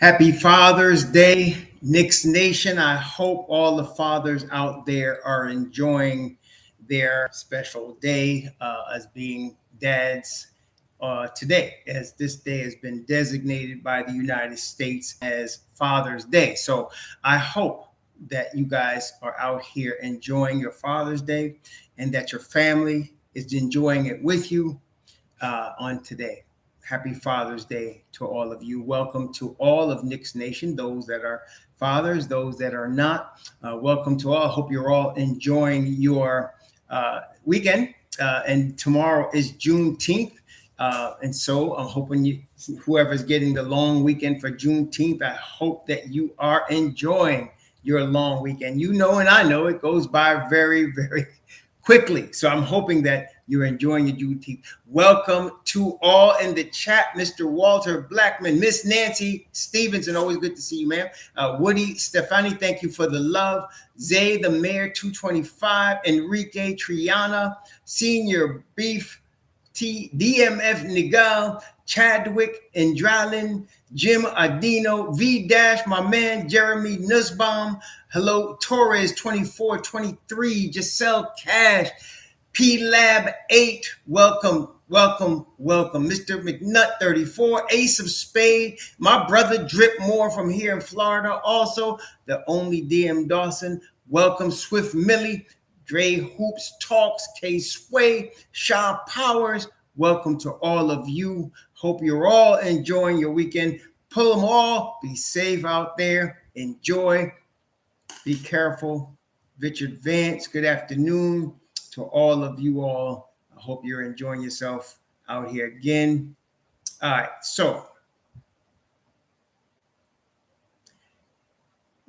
Happy Father's Day, Knicks Nation. I hope all the fathers out there are enjoying their special day as being dads today, as this day has been designated by the United States as Father's Day. So I hope that you guys are out here enjoying your Father's Day and that your family is enjoying it with you on today. Happy Father's Day to all of you. Welcome to all of Knicks Nation, those that are fathers, those that are not. Welcome to all. I hope you're all enjoying your weekend. And tomorrow is Juneteenth. And so I'm hoping whoever's getting the long weekend for Juneteenth, I hope that you are enjoying your long weekend. You know, and I know it goes by very, very quickly. So I'm hoping that you're enjoying your duty. Welcome to all in the chat, Mr. Walter Blackman, Miss Nancy Stevenson. Always good to see you, ma'am. Woody Stefani, thank you for the love. Zay the Mayor 225, Enrique Triana, Senior Beef, DMF Nigal, Chadwick Andralin, Jim Adino, V Dash, my man Jeremy Nussbaum, hello Torres 2423, Giselle Cash, P Lab 8, welcome, Mr. McNutt 34, Ace of Spade, my brother Drip Moore from here in Florida, also the only DM Dawson, welcome Swift Millie, Dre Hoops Talks, K Sway, Shaw Powers. Welcome to all of you. Hope you're all enjoying your weekend. Pull them all. Be safe out there. Enjoy. Be careful. Richard Vance, good afternoon to all of you all. I hope you're enjoying yourself out here again. All right, so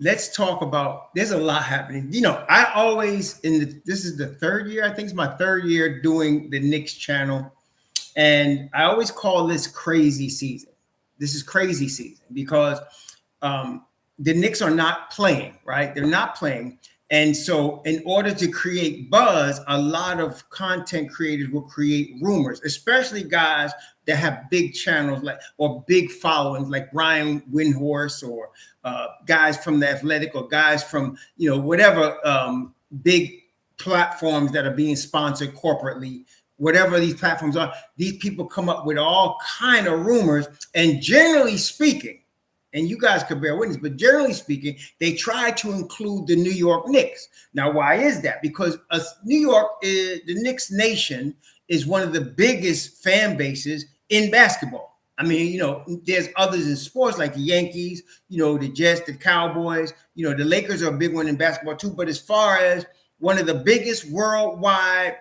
let's talk about, there's a lot happening. You know, I always, this is the third year, I think it's my third year doing the Knicks channel. And I always call this crazy season. This is crazy season because the Knicks are not playing, right? They're not playing. And so in order to create buzz, a lot of content creators will create rumors, especially guys that have big channels or big followings like Brian Windhorst or guys from The Athletic or guys from, whatever big platforms that are being sponsored corporately. Whatever these platforms are, these people come up with all kind of rumors. And generally speaking, and you guys could bear witness, but generally speaking, they try to include the New York Knicks. Now, why is that? Because New York, the Knicks Nation is one of the biggest fan bases in basketball. I mean, there's others in sports like the Yankees, the Jets, the Cowboys, the Lakers are a big one in basketball too. But as far as one of the biggest worldwide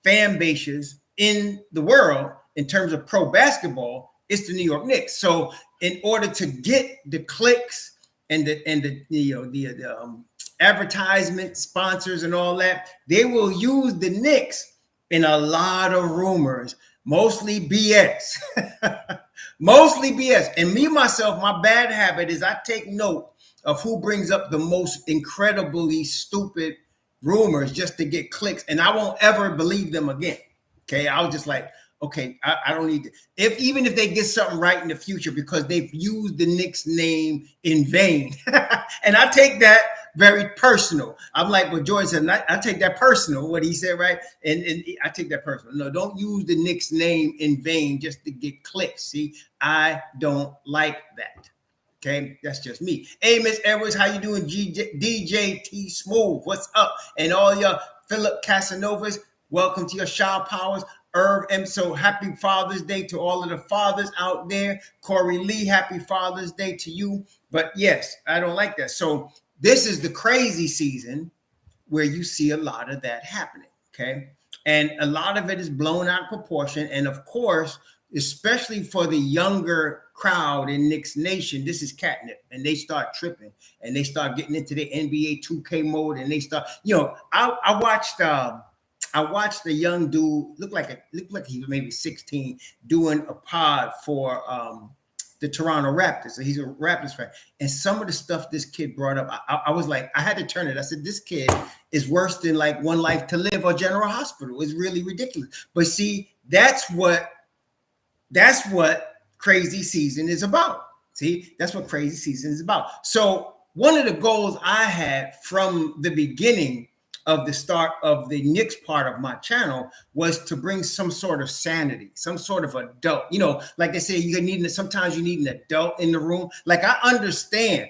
fan bases in the world in terms of pro basketball, it's the New York Knicks. So in order to get the clicks and the advertisement sponsors and all that, they will use the Knicks in a lot of rumors, mostly BS. Mostly BS. And me, myself, my bad habit is I take note of who brings up the most incredibly stupid rumors just to get clicks, and I won't ever believe them again. Okay, I was just like, okay, I don't need to. Even if they get something right in the future because they've used the Knicks name in vain, and I take that very personal. I'm like what George said. I take that personal. What he said, right? And I take that personal. No, don't use the Knicks name in vain just to get clicks. See, I don't like that. Okay, that's just me. Hey, Miss Edwards, how you doing? DJ T Smooth, what's up? And all your Philip Casanovas, welcome to your Shaw Powers. Irv M. So happy Father's Day to all of the fathers out there. Corey Lee, happy Father's Day to you. But yes, I don't like that. So this is the crazy season where you see a lot of that happening. Okay, and a lot of it is blown out of proportion. And of course, especially for the younger crowd in Knicks Nation, this is catnip, and they start tripping and they start getting into the NBA 2K mode, and they start, I watched a young dude looked like he was maybe 16 doing a pod for the Toronto Raptors. So he's a Raptors fan, and some of the stuff this kid brought up, I was like, I had to turn it. I said, this kid is worse than like One Life to Live or General Hospital. It's really ridiculous. But see, that's what crazy season is about. See, that's what crazy season is about. So one of the goals I had from the beginning of the start of the Knicks part of my channel was to bring some sort of sanity, some sort of adult. You know, like they say, sometimes you need an adult in the room. Like I understand.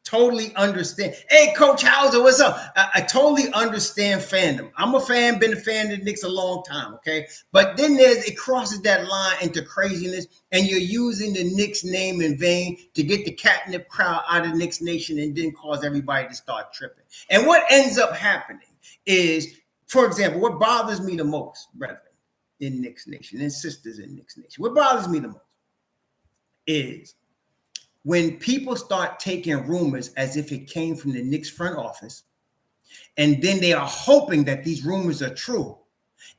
Totally understand. Hey, Coach Hauser, what's up? I totally understand fandom. I'm a fan, been a fan of the Knicks a long time, okay? But then it crosses that line into craziness, and you're using the Knicks name in vain to get the catnip crowd out of Knicks Nation and then cause everybody to start tripping. And what ends up happening is, for example, what bothers me the most, brethren, in Knicks Nation, and sisters in Knicks Nation, what bothers me the most is when people start taking rumors as if it came from the Knicks front office, and then they are hoping that these rumors are true.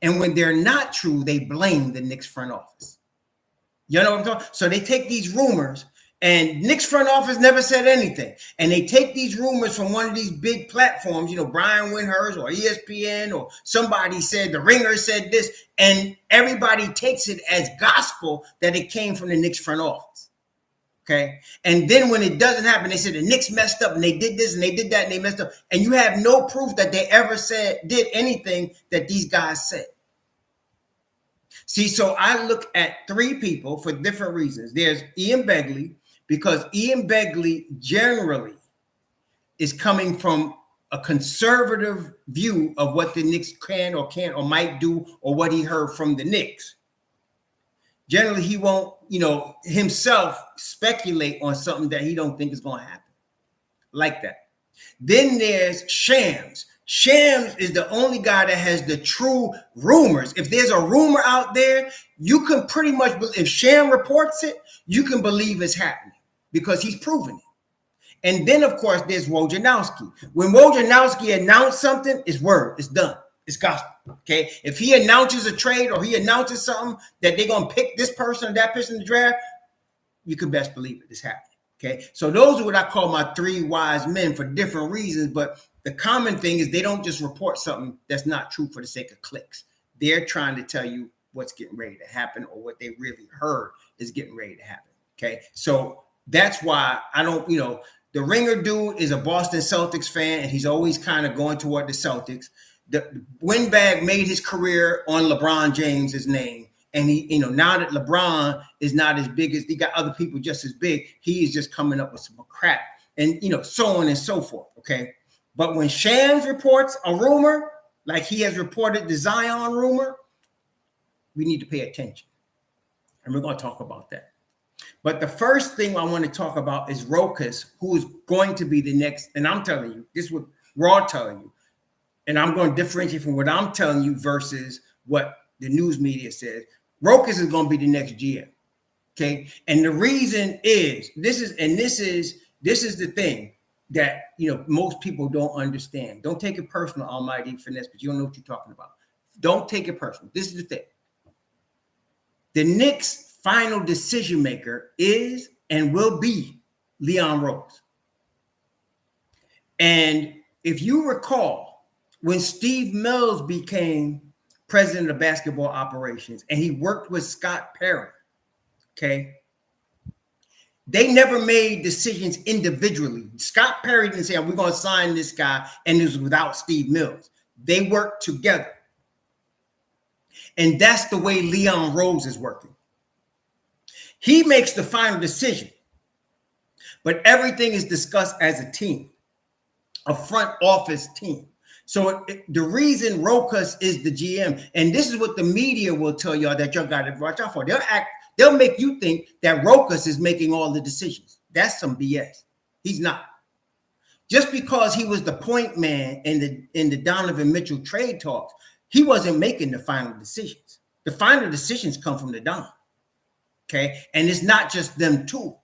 And when they're not true, they blame the Knicks front office. You know what I'm talking about? So they take these rumors, and Knicks front office never said anything. And they take these rumors from one of these big platforms, you know, Brian Windhurst or ESPN, or somebody said, The Ringer said this, and everybody takes it as gospel that it came from the Knicks front office. Okay. And then when it doesn't happen, they say the Knicks messed up and they did this and they did that and they messed up. And you have no proof that they ever did anything that these guys said. See, so I look at three people for different reasons. There's Ian Begley, because Ian Begley generally is coming from a conservative view of what the Knicks can or can't or might do, or what he heard from the Knicks. Generally, he won't, himself speculate on something that he don't think is going to happen. Like that. Then there's Shams. Shams is the only guy that has the true rumors. If there's a rumor out there, you can pretty much, if Sham reports it, you can believe it's happening because he's proven it. And then, of course, there's Wojnarowski. When Wojnarowski announced something, it's word, it's done. It's gospel, okay? If he announces a trade or he announces something that they're going to pick this person or that person in the draft, you can best believe it. It's happening, okay? So those are what I call my three wise men for different reasons. But the common thing is they don't just report something that's not true for the sake of clicks. They're trying to tell you what's getting ready to happen or what they really heard is getting ready to happen, okay? So that's why I don't, the Ringer dude is a Boston Celtics fan, and he's always kind of going toward the Celtics. The Windbag made his career on LeBron James's name. And he, now that LeBron is not as big as, he got other people just as big, he is just coming up with some crap and, so on and so forth. Okay. But when Shams reports a rumor, like he has reported the Zion rumor, we need to pay attention. And we're going to talk about that. But the first thing I want to talk about is Rokas, who is going to be the next. And I'm telling you, this is what we're all telling you. And I'm going to differentiate from what I'm telling you versus what the news media says. Rokas is going to be the next GM. Okay. And the reason is this is the thing that, most people don't understand. Don't take it personal, Almighty Finesse, but you don't know what you're talking about. Don't take it personal. This is the thing. The Knicks' final decision maker is and will be Leon Rose. And if you recall, when Steve Mills became president of basketball operations and he worked with Scott Perry, okay, they never made decisions individually. Scott Perry didn't say, we're going to sign this guy, and it was without Steve Mills. They worked together. And that's the way Leon Rose is working. He makes the final decision, but everything is discussed as a team, a front office team. So the reason Rokas is the GM, and this is what the media will tell y'all that y'all got to watch out for. They'll make you think that Rokas is making all the decisions. That's some BS. He's not. Just because he was the point man in the Donovan Mitchell trade talks, he wasn't making the final decisions. The final decisions come from the Don. Okay, and it's not just them two.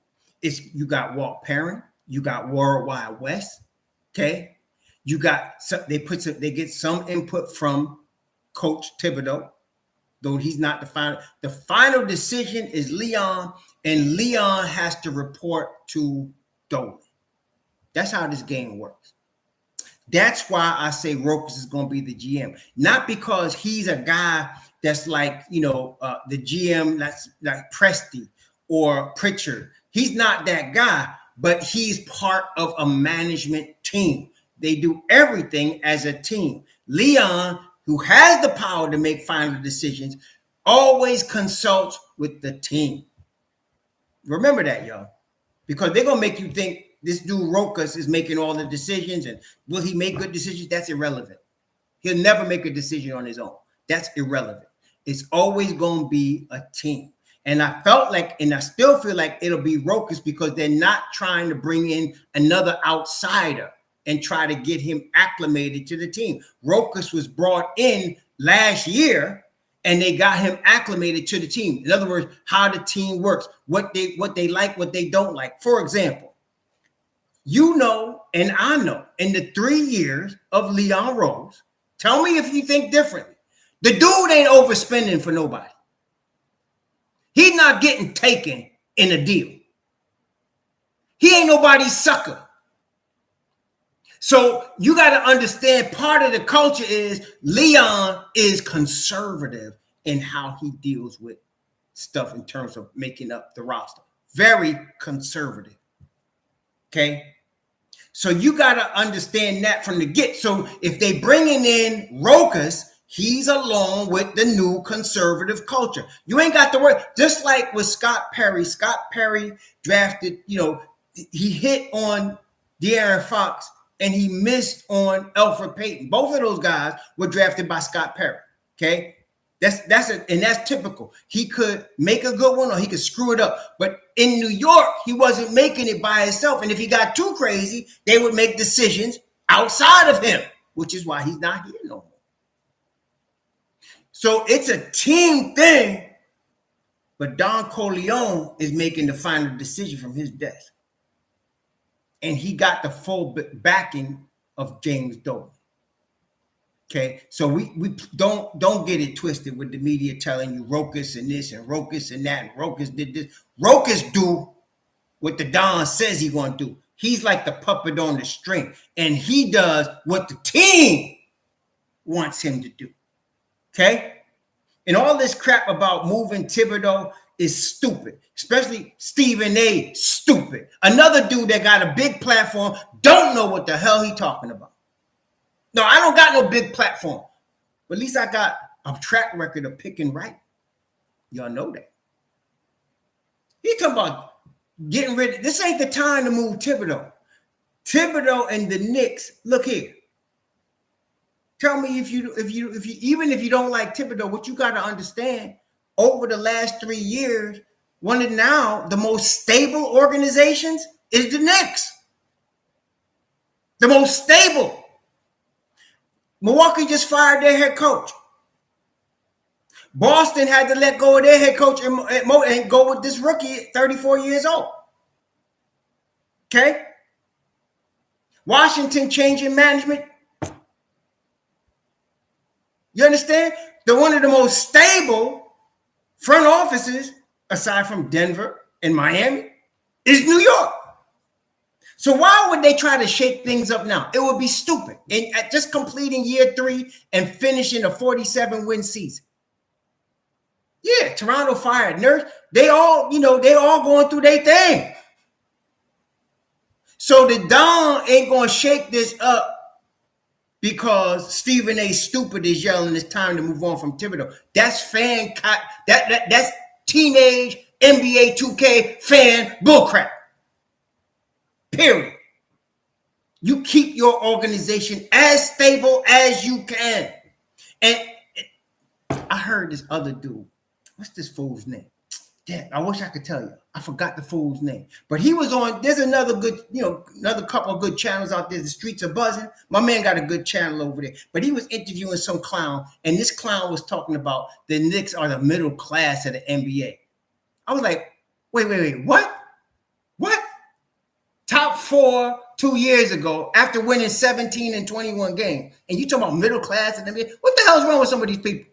It's you got Walt Perrin, you got Worldwide West. Okay. You got they get some input from Coach Thibodeau, though he's not the final. The final decision is Leon, and Leon has to report to Dolan. That's how this game works. That's why I say Rokas is going to be the GM, not because he's a guy that's like the GM that's like Presti or Pritchard. He's not that guy, but he's part of a management team. They do everything as a team. Leon, who has the power to make final decisions, always consults with the team. Remember that, y'all, because they're going to make you think this dude Rokas is making all the decisions, and will he make good decisions? That's irrelevant. He'll never make a decision on his own. That's irrelevant. It's always going to be a team. And I felt like, and I still feel like it'll be Rokas, because they're not trying to bring in another outsider and try to get him acclimated to the team. Rokas was brought in last year, and they got him acclimated to the team. In other words, how the team works, what they like, what they don't like. For example, you know, and I know, in the 3 years of Leon Rose, tell me if you think differently. The dude ain't overspending for nobody. He's not getting taken in a deal. He ain't nobody's sucker. So you got to understand, part of the culture is Leon is conservative in how he deals with stuff in terms of making up the roster. Very conservative. Okay. So you got to understand that from the get. So if they bringing in Rokas, he's along with the new conservative culture. You ain't got to worry. Just like with Scott Perry. Scott Perry drafted, he hit on De'Aaron Fox and he missed on Elfrid Payton. Both of those guys were drafted by Scott Perry. Okay. That's typical. He could make a good one or he could screw it up. But in New York, he wasn't making it by himself. And if he got too crazy, they would make decisions outside of him, which is why he's not here no more. So it's a team thing, but Don Corleone is making the final decision from his desk. And he got the full backing of James Dolan. Okay, so we don't get it twisted with the media telling you Rokas and this and Rokas and that and Rokas did this. Rokas do what the Don says he's going to do. He's like the puppet on the string, and he does what the team wants him to do. Okay, and all this crap about moving Thibodeau is stupid, especially Stephen A. Stupid. Another dude that got a big platform don't know what the hell he talking about. No, I don't got no big platform, but at least I got a track record of picking right. Y'all know that. He talking about getting rid of, this ain't the time to move Thibodeau. Thibodeau and the Knicks, look here. Tell me if you even if you don't like Thibodeau, what you got to understand, over the last 3 years, one of now the most stable organizations is the Knicks. The most stable. Milwaukee just fired their head coach. Boston had to let go of their head coach and go with this rookie, 34 years old. Okay? Washington changing management. You understand? They're one of the most stable front offices, aside from Denver and Miami, is New York. So why would they try to shake things up now? It would be stupid. And at just completing year 3 and finishing a 47-win season. Yeah, Toronto fired Nurse. They all going through their thing. So the Don ain't going to shake this up because Stephen A. Stupid is yelling it's time to move on from Thibodeau. That's that's teenage NBA 2K fan bullcrap. Period. You keep your organization as stable as you can. And I heard this other dude. What's this fool's name? Damn, I wish I could tell you. I forgot the fool's name. But he was on, there's another good, another couple of good channels out there. The streets are buzzing. My man got a good channel over there. But he was interviewing some clown, and this clown was talking about the Knicks are the middle class of the NBA. I was like, wait, what? What? Top 4 2 years ago after winning 17 and 21 games. And you talking about middle class and NBA? What the hell is wrong with some of these people?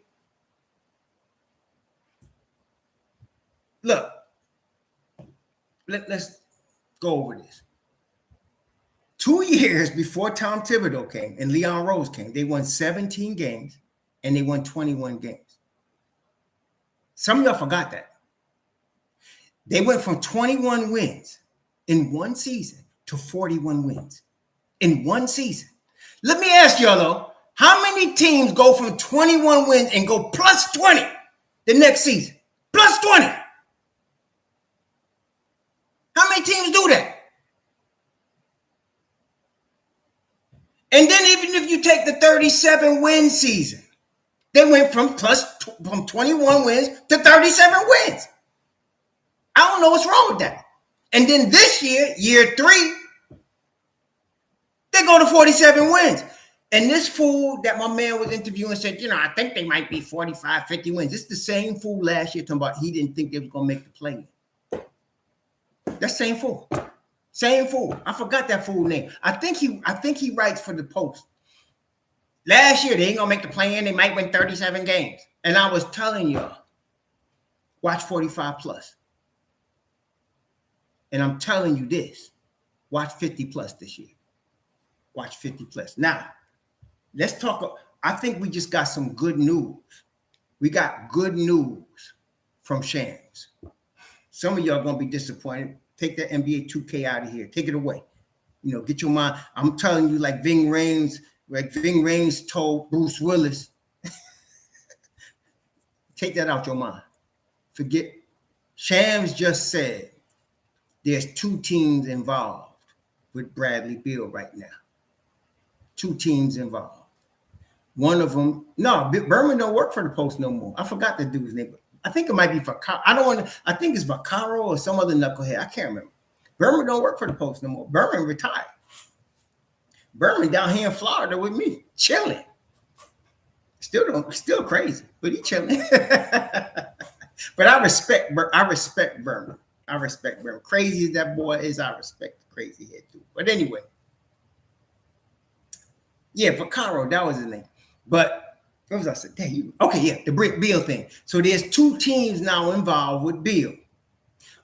Look, let's go over this. 2 years before Tom Thibodeau came and Leon Rose came, they won 17 games and they won 21 games. Some of y'all forgot that. They went from 21 wins in one season to 41 wins in one season. Let me ask y'all though, how many teams go from 21 wins and go plus 20 the next season? Plus 20. How many teams do that? And then even if you take the 37 win season, they went from 21 wins to 37 wins. I don't know what's wrong with that. And then this year, year 3, they go to 47 wins. And this fool that my man was interviewing said, I think they might be 45, 50 wins. It's the same fool last year talking about he didn't think they was going to make the play. That same fool. Same fool. I forgot that fool name. I think he writes for the Post. Last year, they ain't going to make the play-in. They might win 37 games. And I was telling y'all, watch 45 plus. And I'm telling you this, watch 50 plus this year. Watch 50 plus. Now, let's talk. I think we just got some good news. We got good news from Shams. Some of y'all going to be disappointed. Take that NBA 2K out of here. Take it away. Get your mind. I'm telling you, like Ving Rhames told Bruce Willis, take that out your mind. Forget. Shams just said there's 2 teams involved with Bradley Beal right now. 2 teams involved. One of them, no, Berman don't work for the Post no more. I forgot the dude's name. I think it might be Vaccaro. I think it's Vaccaro or some other knucklehead. I can't remember. Berman don't work for the Post no more. Berman retired. Berman down here in Florida with me, chilling. Still crazy, but he chilling. But I respect Berman. I respect Berman. Crazy as that boy is, I respect the crazy head too. But anyway, yeah, Vaccaro, that was his name. But what was I saying? Okay, yeah, the Beal thing. So there's 2 teams now involved with Beal.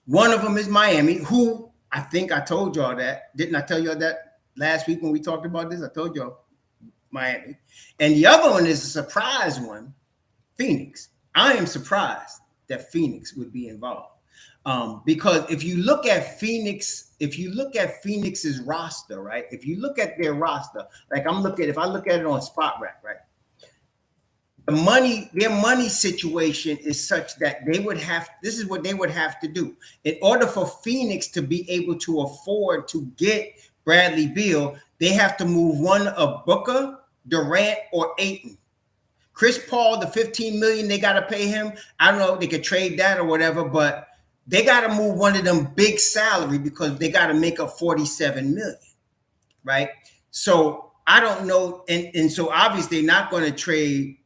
One of them is Miami, who I think I told y'all that. Didn't I tell y'all that last week when we talked about this? I told y'all Miami. And the other one is a surprise one, Phoenix. I am surprised that Phoenix would be involved. Because if you look at Phoenix's roster, right? If you look at their roster, like if I look at it on Spot Rack, right? Their money situation is such that this is what they would have to do. In order for Phoenix to be able to afford to get Bradley Beal, they have to move one of Booker, Durant, or Ayton. Chris Paul, the $15 million they got to pay him. I don't know if they could trade that or whatever, but they got to move one of them big salary because they got to make up $47 million, right? So I don't know, and so obviously they're not going to trade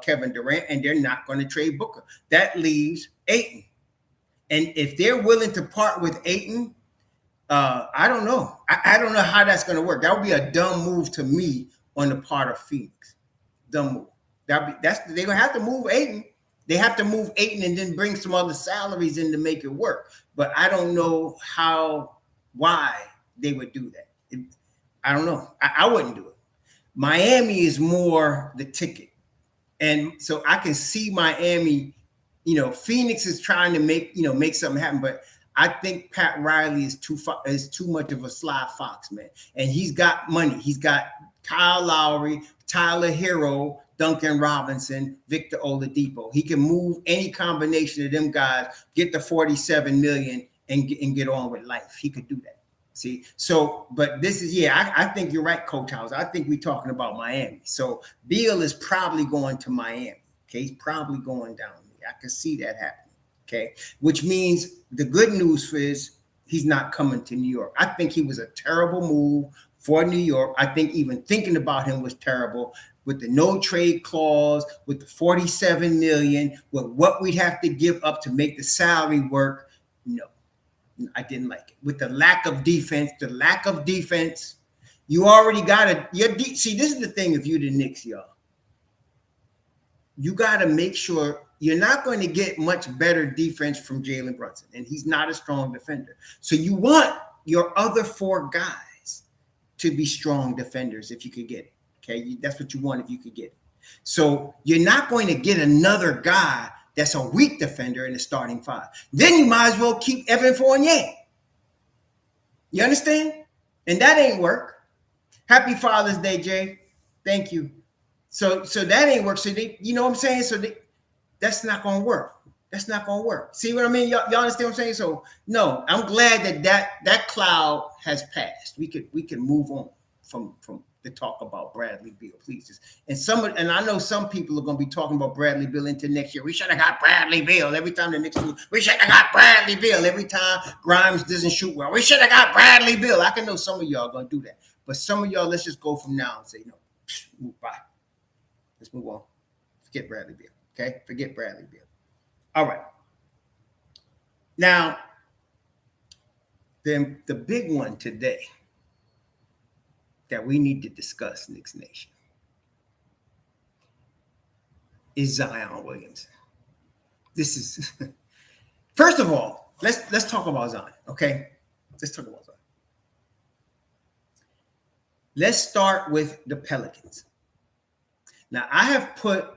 Kevin Durant, and they're not going to trade Booker. That leaves Ayton, and if they're willing to part with Ayton, I don't know. I don't know how that's going to work. That would be a dumb move to me on the part of Phoenix. Dumb move. They're gonna have to move Ayton. They have to move Ayton and then bring some other salaries in to make it work. But I don't know why they would do that. I don't know. I wouldn't do it. Miami is more the ticket. And so I can see Miami, Phoenix is trying to make something happen. But I think Pat Riley is too much of a sly fox, man. And he's got money. He's got Kyle Lowry, Tyler Hero, Duncan Robinson, Victor Oladipo. He can move any combination of them guys, get the $47 million, and get on with life. He could do that. See, so, but this is, I think you're right, Coach House. I think we're talking about Miami. So Beal is probably going to Miami. Okay, he's probably going down there. I can see that happening. Okay, which means the good news is he's not coming to New York. I think he was a terrible move for New York. I think even thinking about him was terrible with the no trade clause, with the $47 million, with what we'd have to give up to make the salary work. No. I didn't like it. With the lack of defense, you already got it. See, this is the thing. If you're the Knicks, y'all, you got to make sure you're not going to get much better defense from Jalen Brunson, and he's not a strong defender. So you want your other 4 guys to be strong defenders if you could get it. Okay, that's what you want if you could get it. So you're not going to get another guy that's a weak defender in the starting five. Then you might as well keep Evan Fournier. You understand? And that ain't work. Happy Father's Day, Jay. Thank you. So that ain't work. So they, you know what I'm saying? So that's not gonna work. That's not gonna work. See what I mean? Y'all understand what I'm saying? So no, I'm glad that cloud has passed. We can move on from the talk about Bradley Beal, please. And I know some people are gonna be talking about Bradley Beal into next year. We should have got Bradley Beal every time the Knicks lose. We should have got Bradley Beal every time Grimes doesn't shoot well. We should have got Bradley Beal. I can know some of y'all are gonna do that, but some of y'all, let's just go from now and say no, bye. Let's move on. Forget Bradley Beal. Okay, forget Bradley Beal. All right. Now, then the big one today that we need to discuss, Knicks Nation, is Zion Williamson. This is first of all, let's talk about Zion, okay? Let's talk about Zion. Let's start with the Pelicans. Now, I have put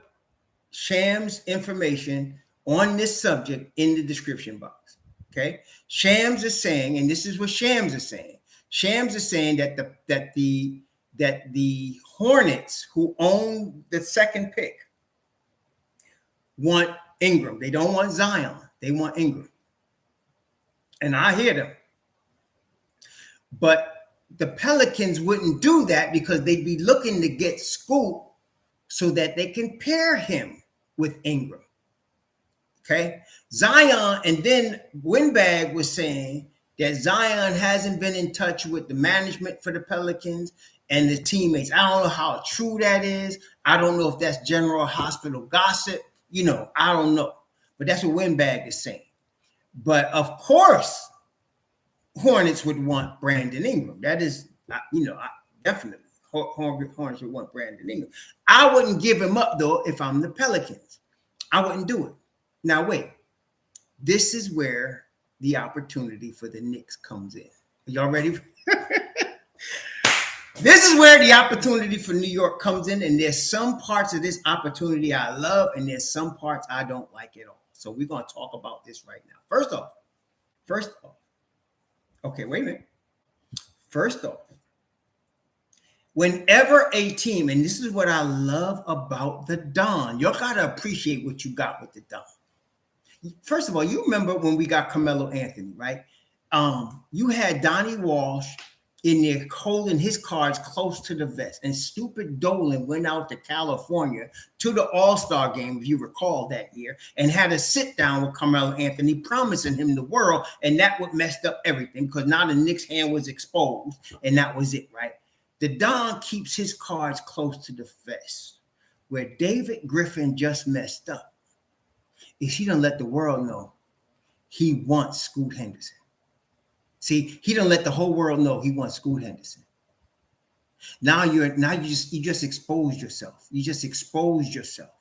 Sham's information on this subject in the description box, okay? Shams is saying, and this is what Shams is saying. Shams is saying that the Hornets, who own the second pick, want Ingram. They don't want Zion. They want Ingram. And I hear them. But the Pelicans wouldn't do that because they'd be looking to get Scoot so that they can pair him with Ingram. Okay? Zion, and then Winbag was saying that Zion hasn't been in touch with the management for the Pelicans and the teammates. I don't know how true that is. I don't know if that's General Hospital gossip. You know, I don't know. But that's what Winbag is saying. But of course, Hornets would want Brandon Ingram. That is, definitely. Hornets would want Brandon Ingram. I wouldn't give him up, though, if I'm the Pelicans. I wouldn't do it. Now, wait. This is where the opportunity for the Knicks comes in. Are y'all ready? This is where the opportunity for New York comes in, and there's some parts of this opportunity I love, and there's some parts I don't like at all. So we're going to talk about this right now. First off, okay, wait a minute. First off, whenever a team, and this is what I love about the Don, y'all got to appreciate what you got with the Don. First of all, you remember when we got Carmelo Anthony, right? You had Donnie Walsh in there holding his cards close to the vest, and stupid Dolan went out to California to the All-Star game, if you recall that year, and had a sit down with Carmelo Anthony, promising him the world, and that would messed up everything because now the Knicks' hand was exposed, and that was it, right? The Don keeps his cards close to the vest. Where David Griffin just messed up is he done let the world know he wants Scoot Henderson. See, he done let the whole world know he wants Scoot Henderson. Now you just exposed yourself. You just exposed yourself.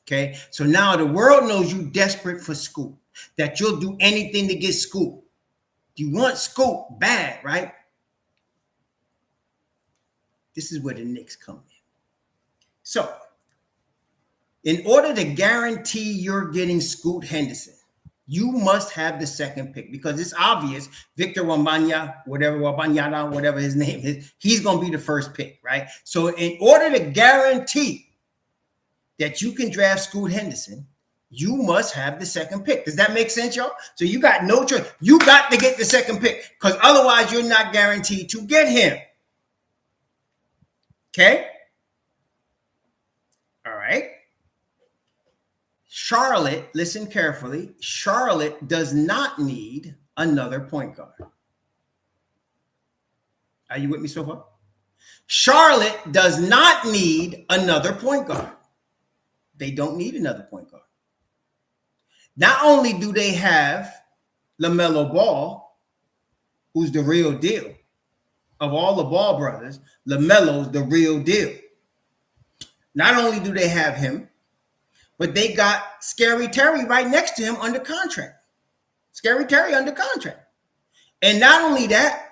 Okay, so now the world knows you desperate for Scoot, that you'll do anything to get Scoot. You want Scoot bad, right? This is where the Knicks come in. So, in order to guarantee you're getting Scoot Henderson, you must have the second pick because it's obvious Victor Wembanyama, whatever his name is, he's going to be the first pick, right? So, in order to guarantee that you can draft Scoot Henderson, you must have the second pick. Does that make sense, y'all? So, you got no choice. You got to get the second pick because otherwise you're not guaranteed to get him. Okay? All right. Charlotte, listen carefully. Charlotte does not need another point guard. Are you with me so far? Charlotte does not need another point guard. They don't need another point guard. Not only do they have LaMelo Ball, who's the real deal. Of all the Ball brothers, LaMelo's the real deal. Not only do they have him, but they got Scary Terry right next to him under contract. Scary Terry under contract. And not only that,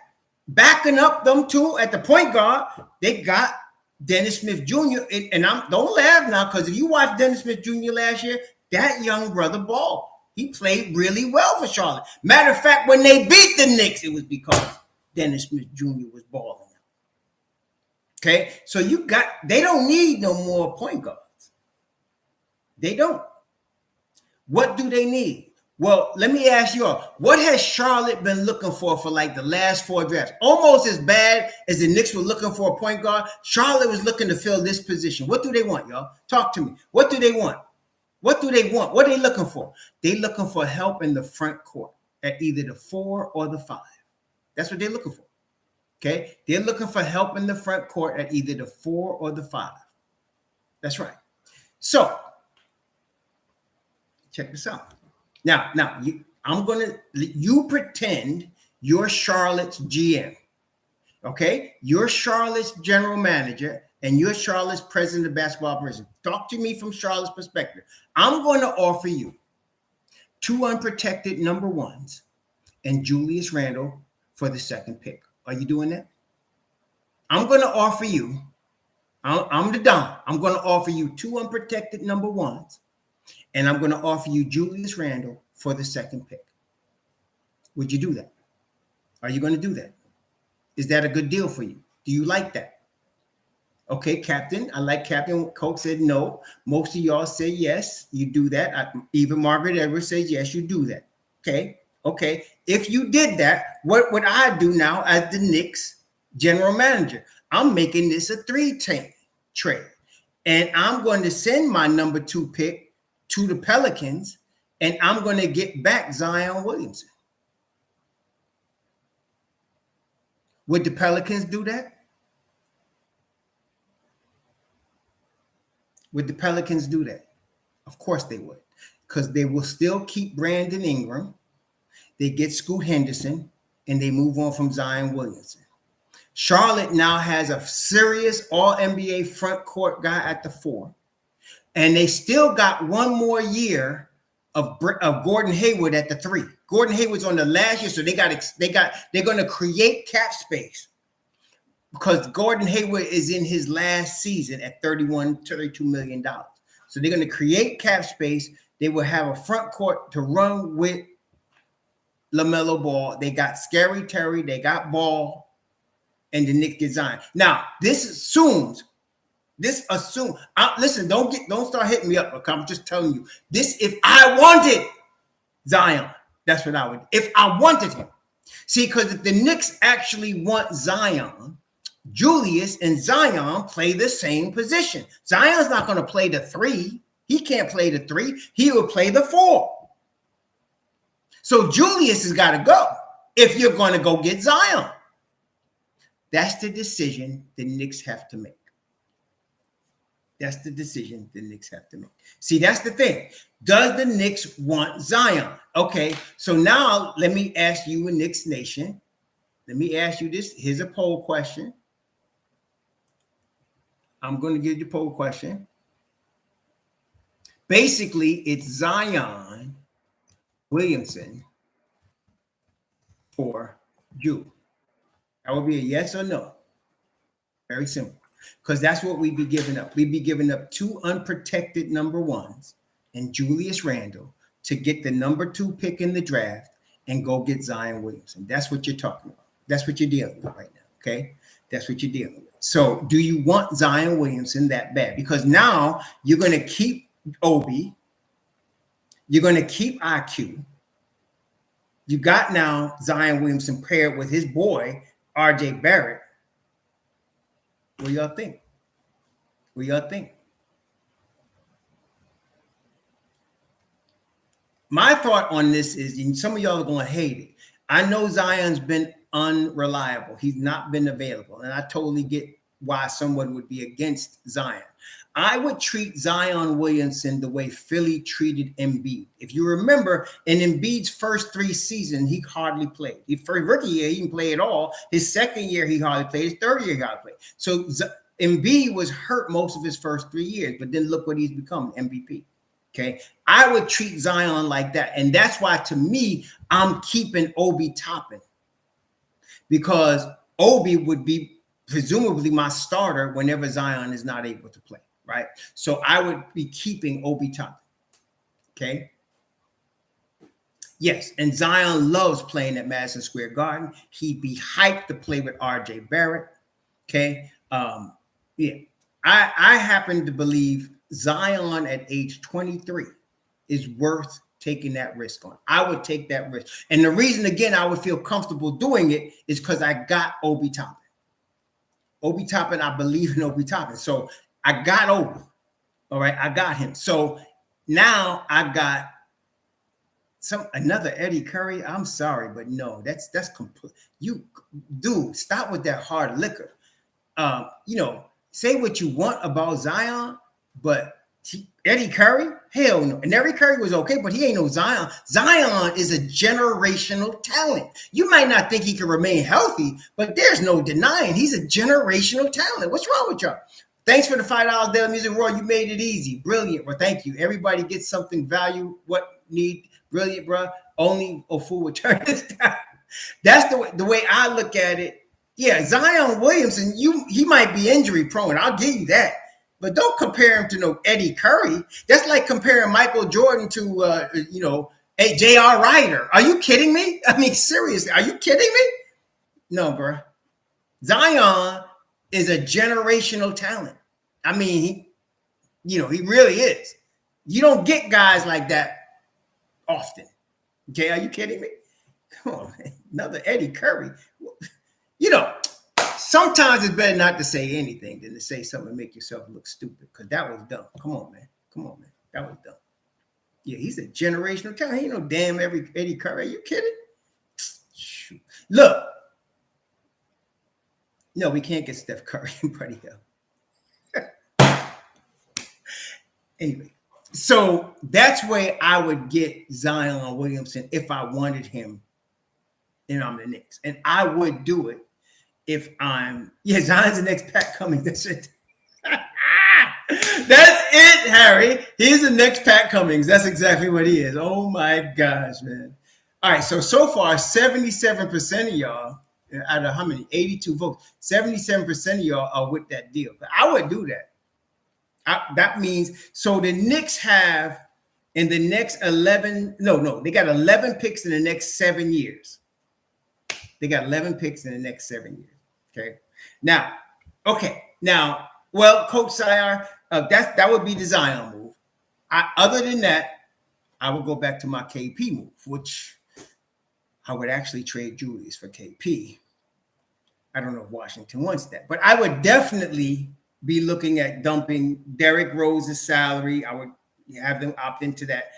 backing up them two at the point guard, they got Dennis Smith Jr. And don't laugh now, because if you watched Dennis Smith Jr. last year, that young brother balled. He played really well for Charlotte. Matter of fact, when they beat the Knicks, it was because Dennis Smith Jr. was balling. Okay, so they don't need no more point guards. They don't. What do they need? Well, let me ask you all, what has Charlotte been looking for like the last 4 drafts? Almost as bad as the Knicks were looking for a point guard. Charlotte was looking to fill this position. What do they want, y'all? Talk to me. What do they want? What do they want? What are they looking for? They're looking for help in the front court at either the 4 or the 5. That's what they're looking for. Okay? They're looking for help in the front court at either the 4 or the 5. That's right. So, check this out. Now, you pretend you're Charlotte's GM. Okay? You're Charlotte's general manager and you're Charlotte's president of basketball operations. Talk to me from Charlotte's perspective. I'm going to offer you 2 unprotected number 1s and Julius Randle for the 2nd pick. Are you doing that? I'm going to offer you, I'm the Don. I'm going to offer you 2 unprotected number 1s, and I'm going to offer you Julius Randle for the 2nd pick. Would you do that? Are you going to do that? Is that a good deal for you? Do you like that? Okay, Captain. I like Captain. Coke said no. Most of y'all say yes, you do that. Even Margaret Edwards says yes, you do that. Okay. If you did that, what would I do now as the Knicks general manager? I'm making this a 3-team trade. And I'm going to send my number 2 pick to the Pelicans, and I'm going to get back Zion Williamson. Would the Pelicans do that? Would the Pelicans do that? Of course they would, because they will still keep Brandon Ingram. They get Scoot Henderson, and they move on from Zion Williamson. Charlotte now has a serious all-NBA front court guy at the 4, and they still got 1 more year of Gordon Hayward at the 3. Gordon Hayward's on the last year, so they're going to create cap space because Gordon Hayward is in his last season at $32 million. So they're going to create cap space. They will have a front court to run with LaMelo Ball. They got Scary Terry. They got Ball. And the Knicks get Zion. Now, this assumes. Listen, don't start hitting me up. I'm just telling you. If I wanted Zion, that's what I would. If I wanted him. See, because if the Knicks actually want Zion, Julius and Zion play the same position. Zion's not going to play the 3. He can't play the 3. He will play the 4. So Julius has got to go if you're going to go get Zion. That's the decision the Knicks have to make. That's the decision the Knicks have to make. See, that's the thing. Does the Knicks want Zion? Okay, so now let me ask you, a Knicks Nation. Let me ask you this. Here's a poll question. I'm going to give you the poll question. Basically, it's Zion Williamson for you. That would be a yes or no. Very simple. Because that's what we'd be giving up. We'd be giving up 2 unprotected number 1s and Julius Randle to get the number 2 pick in the draft and go get Zion Williamson. That's what you're talking about. That's what you're dealing with right now. Okay? That's what you're dealing with. So do you want Zion Williamson that bad? Because now you're going to keep Obi. You're going to keep IQ. You got now Zion Williamson paired with his boy, RJ Barrett. What do y'all think? What do y'all think? My thought on this is, and some of y'all are going to hate it. I know Zion's been unreliable. He's not been available. And I totally get why someone would be against Zion. I would treat Zion Williamson the way Philly treated Embiid. If you remember, in Embiid's first 3 seasons, he hardly played. His first rookie year, he didn't play at all. His second year, he hardly played. His third year, he hardly played. So Embiid was hurt most of his first 3 years, but then look what he's become, MVP. Okay, I would treat Zion like that. And that's why, to me, I'm keeping Obi Toppin, because Obi would be presumably my starter whenever Zion is not able to play, right? So I would be keeping Obi Toppin. Okay. Yes, and Zion loves playing at Madison Square Garden. He'd be hyped to play with RJ Barrett. Okay. Yeah. I happen to believe Zion at age 23 is worth taking that risk on. I would take that risk. And the reason, again, I would feel comfortable doing it is because I got Obi Toppin. Obi Toppin, I believe in Obi Toppin. So I got Obi. All right. I got him. So now I got another Eddie Curry. I'm sorry, but no, that's complete. You dude, stop with that hard liquor. Say what you want about Zion, but Eddie Curry, hell no. And Eddie Curry was okay, but he ain't no Zion. Zion is a generational talent. You might not think he can remain healthy, but there's no denying he's a generational talent. What's wrong with y'all? Thanks for the $5 Daily Music Roy. You made it easy. Brilliant. Well, thank you. Everybody gets something value. What need? Brilliant, bro. Only a fool would turn this down. That's the way I look at it. Yeah, Zion Williamson, he might be injury prone. I'll give you that. But don't compare him to no Eddie Curry. That's like comparing Michael Jordan to a J.R. Ryder. Are you kidding me? I mean, seriously, are you kidding me? No, bro. Zion is a generational talent. I mean, he really is. You don't get guys like that often. Okay, are you kidding me? Come on, man. Another Eddie Curry. Sometimes it's better not to say anything than to say something and make yourself look stupid, because that was dumb. Come on, man. That was dumb. Yeah, he's a generational talent. He ain't no damn Eddie Curry. Are you kidding? Shoot. Look. No, we can't get Steph Curry and Buddy Hill. Anyway, so that's where I would get Zion Williamson if I wanted him and I'm the Knicks. And I would do it if Zion's the next Pat Cummings. That's it. That's it, Harry. He's the next Pat Cummings. That's exactly what he is. Oh my gosh, man. All right, so far, 77% of y'all, out of how many? 82 votes. 77% of y'all are with that deal. I would do that. That means, so the Knicks have in the next 11, they got 11 picks in the next 7 years. They got 11 picks in the next 7 years. Okay. Now, Coach Sayar, that would be the Zion move. Other than that, I would go back to my KP move, which I would actually trade Julius for KP. I don't know if Washington wants that, but I would definitely be looking at dumping Derrick Rose's salary. I would have them opt into that,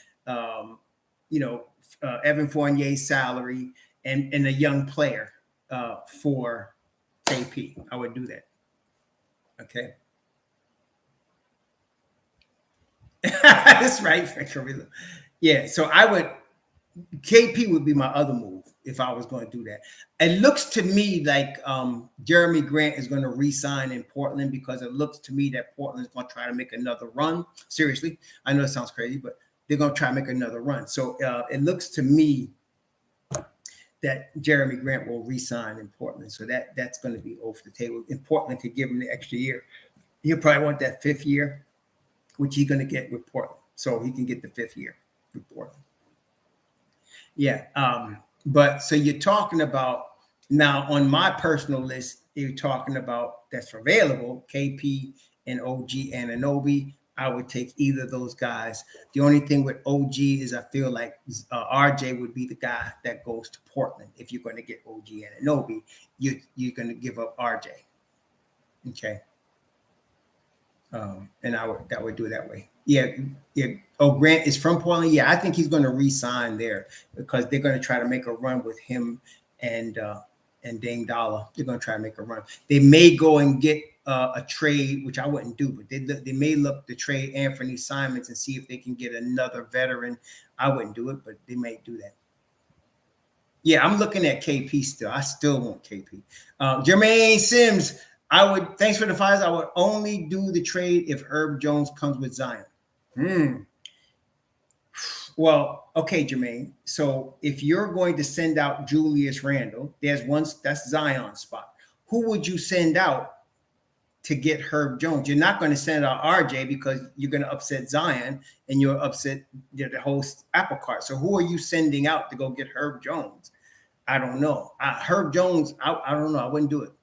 Evan Fournier's salary and a young player for KP. I would do that. Okay. That's right. Yeah. So KP would be my other move if I was going to do that. It looks to me like Jeremy Grant is going to re-sign in Portland, because it looks to me that Portland is going to try to make another run. Seriously. I know it sounds crazy, but they're going to try to make another run. So it looks to me that Jeremy Grant will re-sign in Portland. So that's going to be off the table. And Portland could give him the extra year. He'll probably want that 5th year, which he's going to get with Portland. So he can get the 5th year with Portland. Yeah. But so you're talking about now on my personal list, you're talking about that's available, KP and OG Anunoby. I would take either of those guys. The only thing with OG is I feel like RJ would be the guy that goes to Portland. If you're going to get OG Anunoby, you're going to give up RJ. Okay. And I would do it that way. Yeah. Oh, Grant is from Portland. Yeah, I think he's going to re-sign there because they're going to try to make a run with him and Dame Dollar. They're going to try to make a run. They may go and get a trade, which I wouldn't do, but they may look to trade Anthony Simons and see if they can get another veteran. I wouldn't do it, but they may do that. Yeah, I'm looking at KP still. I still want KP. Jermaine Sims, thanks for the $5. I would only do the trade if Herb Jones comes with Zion. Well, okay, Jermaine. So if you're going to send out Julius Randle, that's Zion's spot. Who would you send out to get Herb Jones. You're not going to send out RJ because you're going to upset Zion and you're upset the whole apple cart. So who are you sending out to go get Herb Jones? I don't know. Herb Jones, I don't know. I wouldn't do it.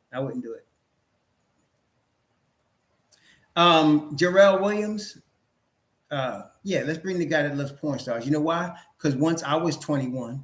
Jarrell Williams. Yeah, let's bring the guy that loves porn stars. You know why? Because once I was 21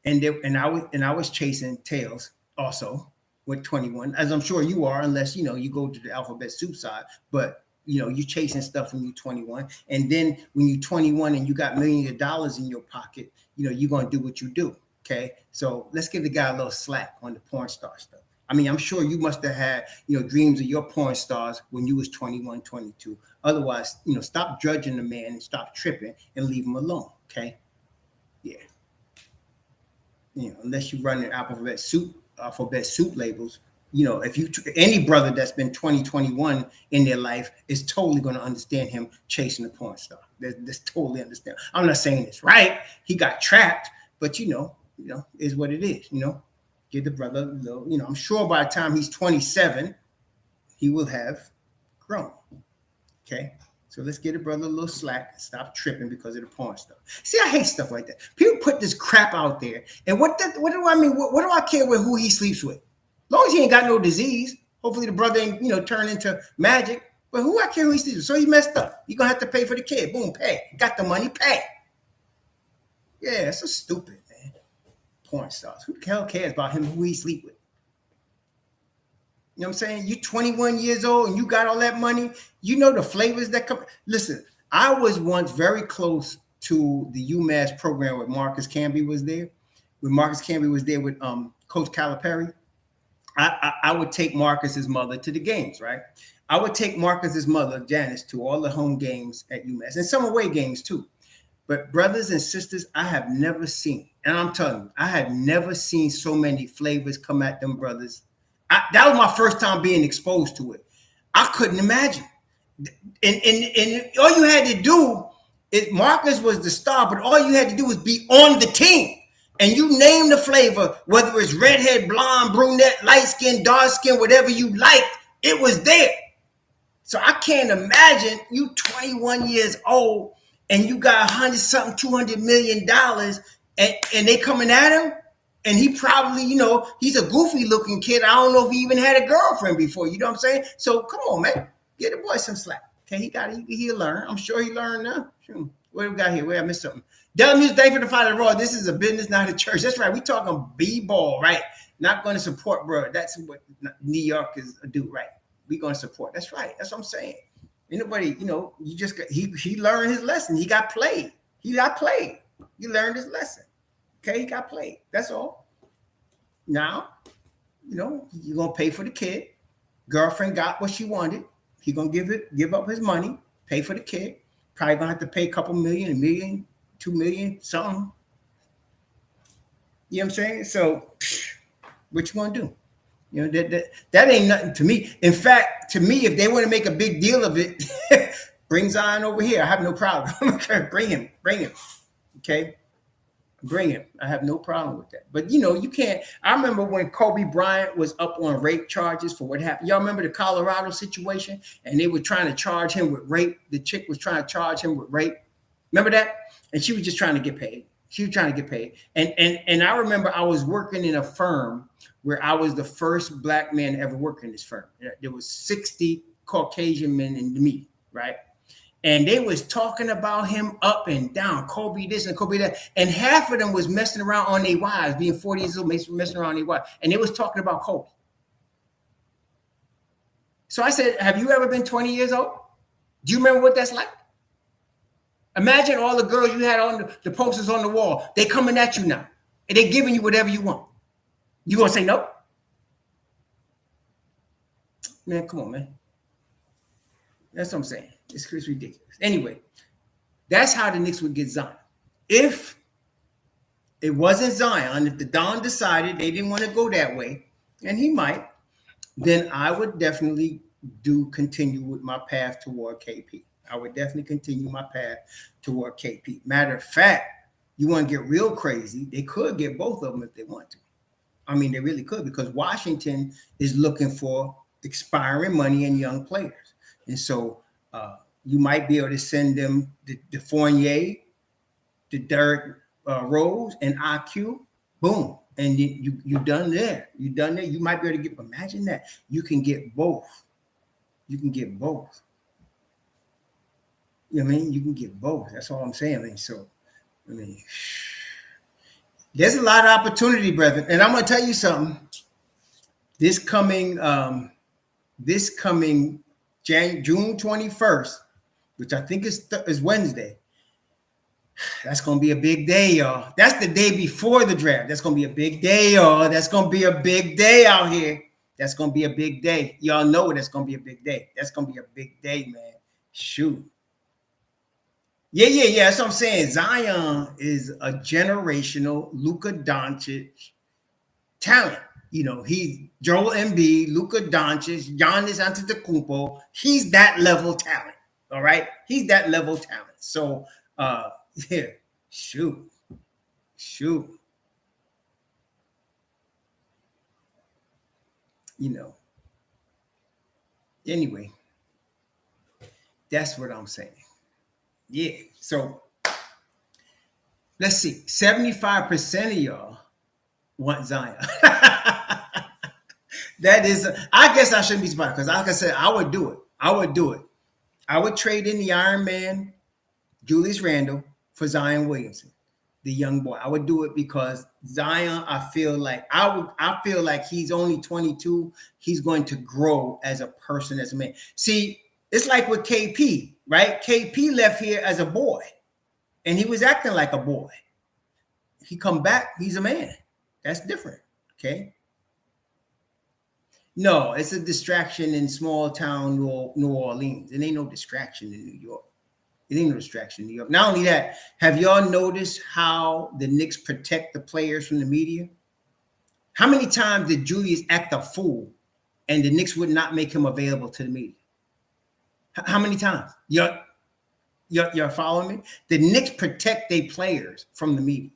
and I was chasing tails also with 21, as I'm sure you are, unless you go to the alphabet soup side, but you're chasing stuff when you're 21. And then when you're 21 and you got millions of dollars in your pocket, you're gonna do what you do. Okay. So let's give the guy a little slack on the porn star stuff. I mean, I'm sure you must have had, dreams of your porn stars when you was 21, 22. Otherwise, stop judging the man and stop tripping and leave him alone. Okay. Yeah. Unless you run the alphabet soup labels, if any brother that's been 20, 21 in their life is totally going to understand him chasing a porn star. That's totally understand. I'm not saying it's right. He got trapped, but is what it is. Give the brother a little, I'm sure by the time he's 27, he will have grown. Okay. So let's get a brother a little slack and stop tripping because of the porn stuff. See, I hate stuff like that. People put this crap out there. And what do I mean? What do I care with who he sleeps with? As long as he ain't got no disease, hopefully the brother ain't, turn into magic. But who I care who he sleeps with? So he messed up. You're going to have to pay for the kid. Boom, pay. Got the money, pay. Yeah, it's so stupid, man. Porn stars. Who the hell cares about him, who he sleep with? You know what I'm saying? You're 21 years old and you got all that money. The flavors that come. Listen, I was once very close to the UMass program when Marcus Camby was there. When Marcus Camby was there with Coach Calipari, I would take Marcus's mother to the games, right? I would take Marcus's mother, Janice, to all the home games at UMass and some away games too. But brothers and sisters, I have never seen, and I'm telling you, I have never seen so many flavors come at them brothers. That was my first time being exposed to it. I couldn't imagine. And all you had to do is Marcus was the star, but all you had to do was be on the team. And you name the flavor, whether it's redhead, blonde, brunette, light skin, dark skin, whatever you liked, it was there. So I can't imagine you 21 years old and you got $200 million and they coming at him. And he probably, he's a goofy looking kid. I don't know if he even had a girlfriend before. You know what I'm saying? So come on, man. Get the boy some slack. Okay, he'll learn. I'm sure he learned now. What do we got here? Wait, I missed something. Dell Music, thank you for the Final Raw. This is a business, not a church. That's right. We talking B-ball, right? Not going to support, bro. That's what New York is do, right? We going to support. That's right. That's what I'm saying. Anybody, you just got, he learned his lesson. He got played. He learned his lesson. Okay, he got played. That's all. Now, you're gonna pay for the kid. Girlfriend got what she wanted. He gonna give up his money, pay for the kid. Probably gonna have to pay a couple million, $1 million, $2 million, something. You know what I'm saying? So, what you gonna do? That ain't nothing to me. In fact, to me, if they want to make a big deal of it, bring Zion over here. I have no problem. Bring him. Okay. Bring him. I have no problem with that. But, you can't. I remember when Kobe Bryant was up on rape charges for what happened. Y'all remember the Colorado situation? And they were trying to charge him with rape. The chick was trying to charge him with rape. Remember that? And she was just trying to get paid. And I remember I was working in a firm where I was the first black man to ever work in this firm. There was 60 Caucasian men in the meeting, right? And they was talking about him up and down, Kobe this and Kobe that. And half of them was messing around on their wives, being 40 years old, messing around on their wives. And they was talking about Kobe. So I said, have you ever been 20 years old? Do you remember what that's like? Imagine all the girls you had on the posters on the wall. They coming at you now. And they giving you whatever you want. You gonna say no? Man, come on, man. That's what I'm saying. It's ridiculous. Anyway, that's how the Knicks would get Zion. If it wasn't Zion, if the Don decided they didn't want to go that way, and he might, then I would definitely continue with my path toward KP. I would definitely continue my path toward KP. Matter of fact, you want to get real crazy, they could get both of them if they want to. I mean, they really could, because Washington is looking for expiring money in young players. And so you might be able to send them the Fournier, the Derrick Rose, and IQ. Boom. And you done there. You done there. You might be able to get, imagine that. You can get both. You can get both. You know what I mean? You can get both. That's all I'm saying. I mean, so, I mean, there's a lot of opportunity, brethren. And I'm going to tell you something. This coming June 21st, which I think is Wednesday, that's going to be a big day, y'all. That's the day before the draft. That's going to be a big day, y'all. That's going to be a big day out here. That's going to be a big day. Y'all know that's going to be a big day. That's going to be a big day, man. Shoot. Yeah. That's what I'm saying. Zion is a generational Luka Doncic talent. You know, he's Joel Embiid, Luka Doncic, Giannis Antetokounmpo. He's that level talent. All right. He's that level talent. So, yeah, shoot. You know. Anyway, that's what I'm saying. Yeah. So let's see. 75% of y'all want Zion. That is, I guess I shouldn't be surprised because, like I said, I would do it. I would trade in the Iron Man, Julius Randle, for Zion Williamson, the young boy. I would do it because Zion, I feel like he's only 22. He's going to grow as a person, as a man. See, it's like with KP, right? KP left here as a boy, and he was acting like a boy. He come back, he's a man. That's different, okay? No, it's a distraction in small town New Orleans. It ain't no distraction in New York. It ain't no distraction in New York. Not only that, have y'all noticed how the Knicks protect the players from the media? How many times did Julius act a fool and the Knicks would not make him available to the media? How many times? You're following me? The Knicks protect their players from the media,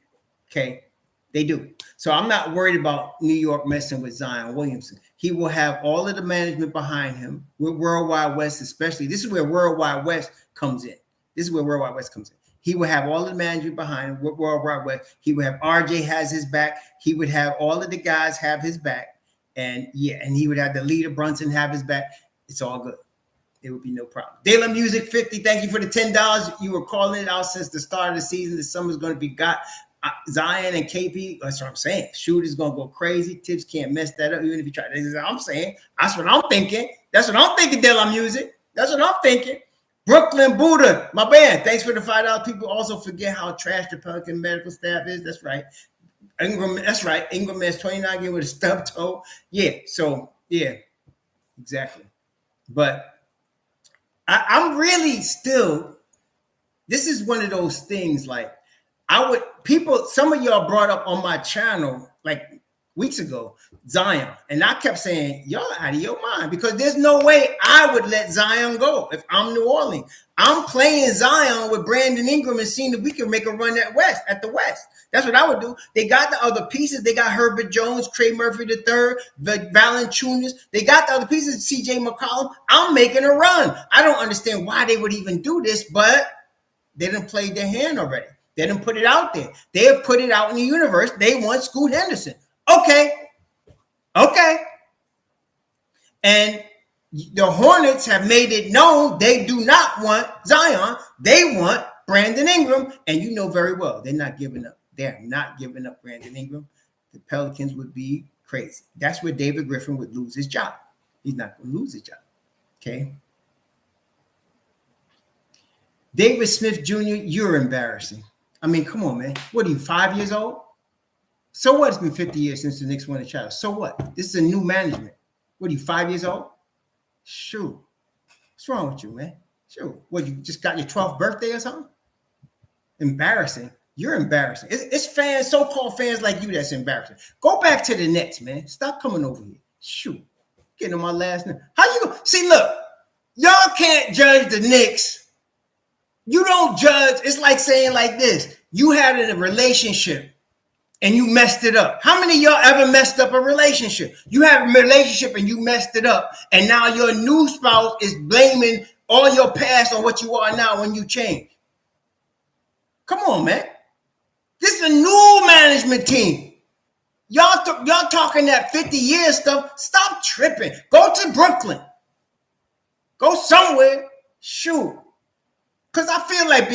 okay? They do. So I'm not worried about New York messing with Zion Williamson. He will have all of the management behind him with Worldwide West, especially. This is where Worldwide West comes in. He will have all the management behind him with Worldwide West. He would have RJ has his back. He would have all of the guys have his back. And he would have the leader Brunson have his back. It's all good. It would be no problem. Daily Music 50, thank you for the $10. You were calling it out since the start of the season. The summer's going to be got. Zion and KP, that's what I'm saying. Shooter's going to go crazy. Tips can't mess that up, even if you try. That's what I'm saying. That's what I'm thinking. Daily Music. That's what I'm thinking. Brooklyn Buddha, my man. Thanks for the $5. People also forget how trash the Pelican medical staff is. That's right. Ingram, that's right. Ingram has 29 games with a stub toe. Yeah. So, yeah, exactly. But I'm really still, this is one of those things like some of y'all brought up on my channel like weeks ago, Zion. And I kept saying, y'all out of your mind because there's no way I would let Zion go if I'm New Orleans. I'm playing Zion with Brandon Ingram and seeing if we can make a run at the West. That's what I would do. They got the other pieces. They got Herbert Jones, Trey Murphy III, Valanciunas. They got the other pieces, CJ McCollum. I'm making a run. I don't understand why they would even do this, but they didn't play their hand already. They didn't put it out there. They have put it out in the universe. They want Scoot Henderson. Okay. And the Hornets have made it known they do not want Zion. They want Brandon Ingram. And you know very well they're not giving up. They're not giving up Brandon Ingram. The Pelicans would be crazy. That's where David Griffin would lose his job. He's not going to lose his job. Okay. David Smith Jr., you're embarrassing. I mean, come on, man. What are you, 5 years old? So what? It's been 50 years since the Knicks won a title. So what? This is a new management. What are you, 5 years old? Shoot. What's wrong with you, man? Shoot. What, you just got your 12th birthday or something? Embarrassing. You're embarrassing. It's fans, so-called fans like you that's embarrassing. Go back to the Nets, man. Stop coming over here. Shoot. Getting on my last name. How you go? See, look. Y'all can't judge the Knicks. You don't judge. It's like saying like this. You had a relationship and you messed it up. How many of y'all ever messed up a relationship? You have a relationship and you messed it up, and now your new spouse is blaming all your past on what you are now when you change. Come on, man. This is a new management team. Y'all talking that 50 years stuff. Stop tripping. Go to Brooklyn. Go somewhere. Shoot. Because I feel like,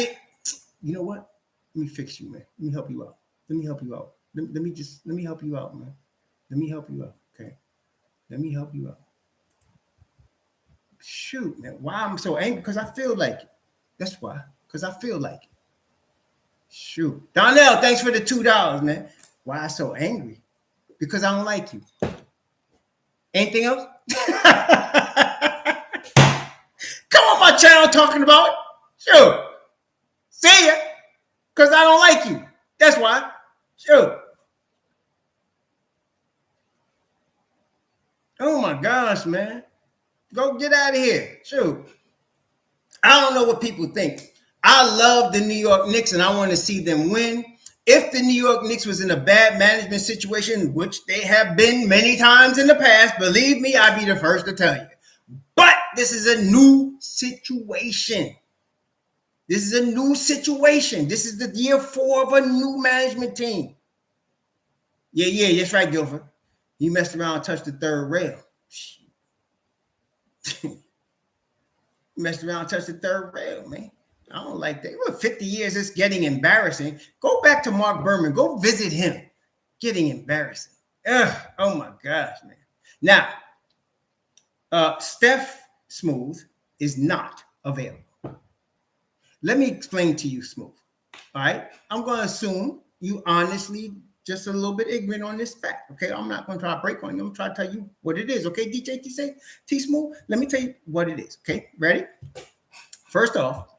you know what? Let me fix you, man. Let me help you out. Let me help you out. Let me help you out, man. Let me help you out, okay? Let me help you out. Shoot, man. Why I'm so angry? Because I feel like it. That's why. Because I feel like it. Shoot. Donnell, thanks for the $2, man. Why I'm so angry? Because I don't like you. Anything else? Come on my channel talking about it. Sure. See ya. Because I don't like you. That's why. Sure. Oh my gosh, man. Go get out of here. Sure. I don't know what people think. I love the New York Knicks and I want to see them win. If the New York Knicks was in a bad management situation, which they have been many times in the past, believe me, I'd be the first to tell you. But this is a new situation. This is a new situation. This is the year 4 of a new management team. Yeah, that's right, Guilford. You messed around and touched the third rail. Messed around and touched the third rail, man. I don't like that. Well, 50 years, it's getting embarrassing. Go back to Mark Berman. Go visit him. Getting embarrassing. Ugh, oh, my gosh, man. Now, Steph Smooth is not available. Let me explain to you, Smooth. All right? I'm going to assume you honestly just a little bit ignorant on this fact, okay? I'm not going to try to break on you. I'm going to try to tell you what it is, okay, DJ T Smooth? Let me tell you what it is, okay? Ready? First off,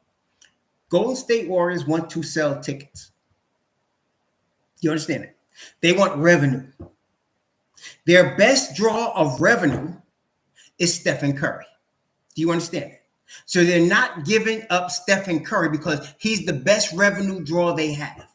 Golden State Warriors want to sell tickets. You understand it? They want revenue. Their best draw of revenue is Stephen Curry. Do you understand it? So they're not giving up Stephen Curry because he's the best revenue draw they have.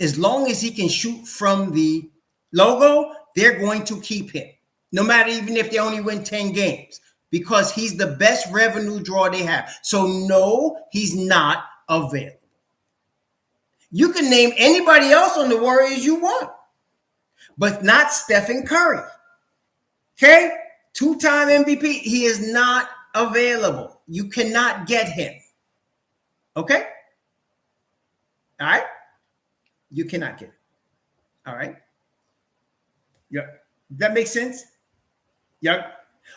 As long as he can shoot from the logo, they're going to keep him. No matter even if they only win 10 games. Because he's the best revenue draw they have. So no, he's not available. You can name anybody else on the Warriors you want, but not Stephen Curry. Okay? 2-time MVP. He is not available. You cannot get him. Okay? All right? You cannot get him. All right? Yeah. That makes sense? Yeah.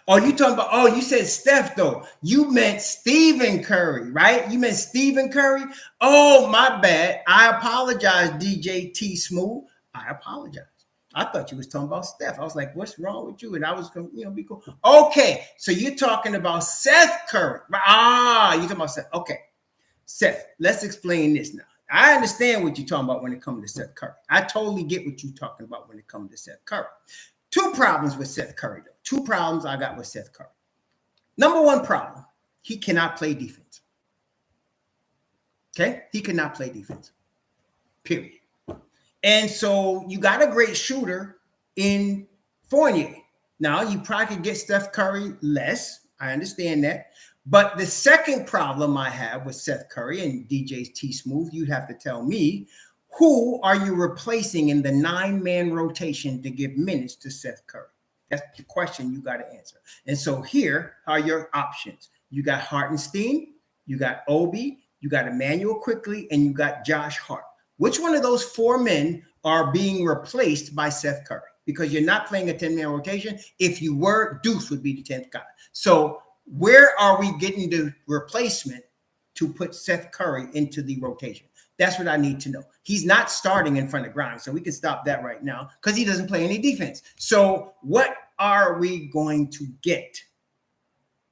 Oh, you talking about, oh, you said Steph, though. You meant Stephen Curry, right? You meant Stephen Curry? Oh, my bad. I apologize, DJ T Smooth. I apologize. I thought you was talking about Steph. I was like, what's wrong with you? And I was going to, be cool. Okay, so you're talking about Seth Curry. You're talking about Seth. Okay, Seth, let's explain this now. I understand what you're talking about when it comes to Seth Curry. I totally get what you're talking about when it comes to Seth Curry. 2 problems with Seth Curry, though. 2 problems I got with Seth Curry. Number 1 problem, he cannot play defense. Okay? He cannot play defense. Period. And so you got a great shooter in Fournier. Now, you probably could get Steph Curry less. I understand that. But the second problem I have with Seth Curry and DJ T Smooth, you'd have to tell me, who are you replacing in the 9-man rotation to give minutes to Seth Curry? That's the question you got to answer. And so here are your options. You got Hartenstein, you got Obi, you got Emmanuel Quickly, and you got Josh Hart. Which one of those 4 men are being replaced by Seth Curry? Because you're not playing a 10-man rotation. If you were, Deuce would be the 10th guy. So where are we getting the replacement to put Seth Curry into the rotation? That's what I need to know. He's not starting in front of Grimes, so we can stop that right now because he doesn't play any defense. So what are we going to get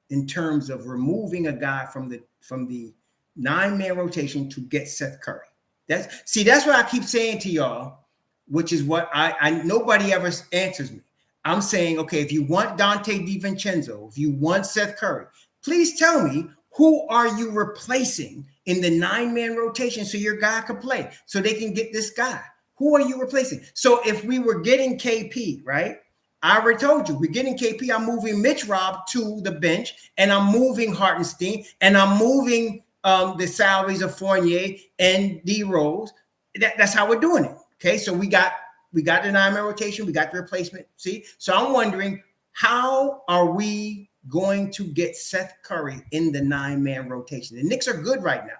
in terms of removing a guy from the 9-man rotation to get Seth Curry? That's what I keep saying to y'all, which is what I nobody ever answers me. I'm saying, okay, if you want Dante DiVincenzo, if you want Seth Curry, please tell me, who are you replacing in the 9-man rotation so your guy can play, so they can get this guy? Who are you replacing? So if we were getting KP, right? I already told you, we're getting KP. I'm moving Mitch Rob to the bench, and I'm moving Hartenstein, and I'm moving the salaries of Fournier and D Rose. That's how we're doing it. Okay, so we got the 9-man rotation, we got the replacement. See, so I'm wondering, how are we going to get Seth Curry in the 9-man rotation? The Knicks are good right now.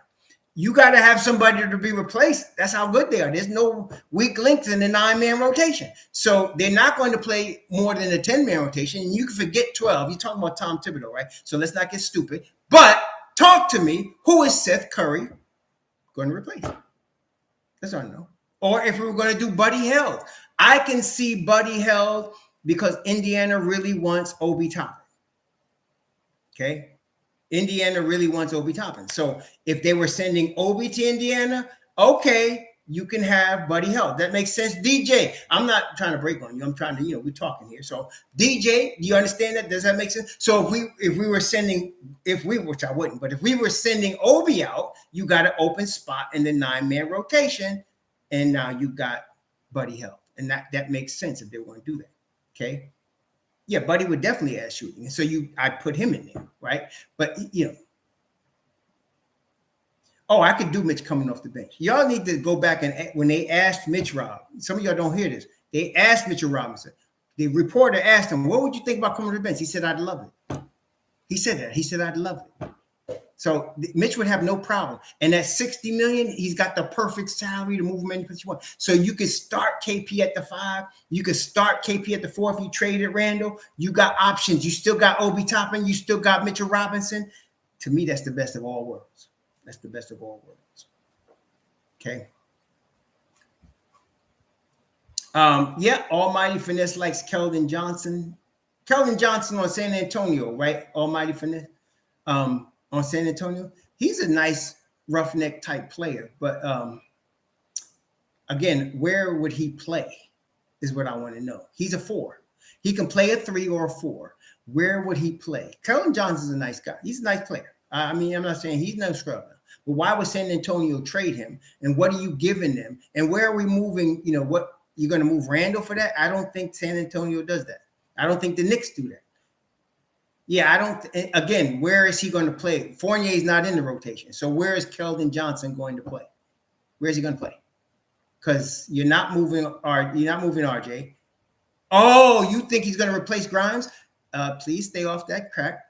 You got to have somebody to be replaced. That's how good they are. There's no weak links in the 9-man rotation. So they're not going to play more than a 10-man rotation. And you can forget 12. You're talking about Tom Thibodeau, right? So let's not get stupid. But talk to me. Who is Seth Curry going to replace? That's all I know. Or if we were going to do Buddy Hield. I can see Buddy Hield because Indiana really wants Obi Toppin. Okay? Indiana really wants Obi Toppin. So if they were sending Obi to Indiana, okay, you can have Buddy Hield. That makes sense. DJ, I'm not trying to break on you. I'm trying to, we're talking here. So DJ, do you understand that? Does that make sense? So if we were sending, which I wouldn't, but if we were sending Obi out, you got an open spot in the 9-man rotation, and now you got Buddy Hield. And that makes sense if they want to do that. Okay. Yeah, Buddy would definitely add shooting. And so I put him in there, right? But, I could do Mitch coming off the bench. Y'all need to go back and when they asked Mitch Rob, some of y'all don't hear this. They asked Mitchell Robinson. The reporter asked him, what would you think about coming to the bench? He said, I'd love it. He said that. He said, I'd love it. So Mitch would have no problem. And at $60 million, he's got the perfect salary to move him any place you want. So you could start KP at the 5. You could start KP at the 4 if you traded Randall. You got options. You still got Obi Toppin. You still got Mitchell Robinson. To me, that's the best of all worlds. That's the best of all worlds. Okay. Almighty Finesse likes Keldon Johnson. Keldon Johnson on San Antonio, right? Almighty Finesse. On San Antonio, he's a nice roughneck type player, but again, where would he play is what I want to know. He's a 4. He can play a 3 or a 4. Where would he play? Keldon Johnson's a nice guy. He's a nice player. I'm not saying he's no scrub, but why would San Antonio trade him? And what are you giving them? And where are we moving? What you're going to move Randall for that? I don't think San Antonio does that. I don't think the Knicks do that. Yeah, I don't. Again, where is he going to play? Fournier is not in the rotation. So where is Keldon Johnson going to play? Where is he going to play? Because you're not moving RJ. Oh, you think he's going to replace Grimes? Please stay off that crack.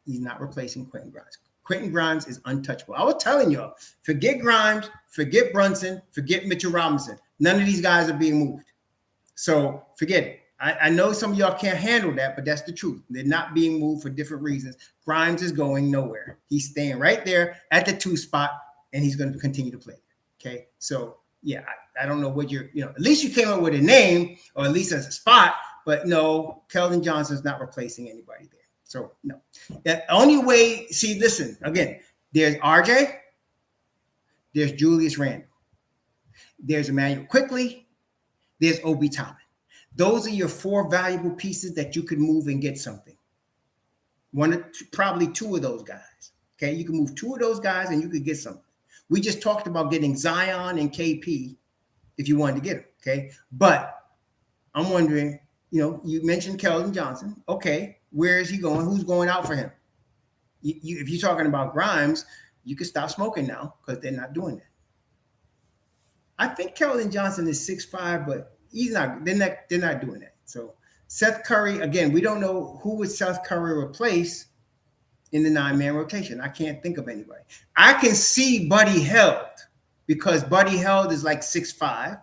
He's not replacing Quentin Grimes. Quentin Grimes is untouchable. I was telling y'all, forget Grimes, forget Brunson, forget Mitchell Robinson. None of these guys are being moved. So forget it. I know some of y'all can't handle that, but that's the truth. They're not being moved for different reasons. Grimes is going nowhere. He's staying right there at the 2 spot, and he's going to continue to play. Okay, so yeah, I don't know what at least you came up with a name or at least as a spot, but no, Keldon Johnson's not replacing anybody there. So no, the only way. See, listen again. There's RJ. There's Julius Randle. There's Emmanuel Quickly. There's Obi Toppin. Those are your 4 valuable pieces that you could move and get something. Probably 2 of those guys. Okay, you can move 2 of those guys and you could get something. We just talked about getting Zion and KP if you wanted to get them. Okay, but I'm wondering, you mentioned Keldon Johnson. Okay, where is he going? Who's going out for him? If you're talking about Grimes, you can stop smoking now because they're not doing that. I think Keldon Johnson is 6'5", but he's not. They're not doing that. So Seth Curry, again, we don't know who would Seth Curry replace in the 9-man rotation. I can't think of anybody. I can see Buddy Hield because Buddy Hield is like 6'5".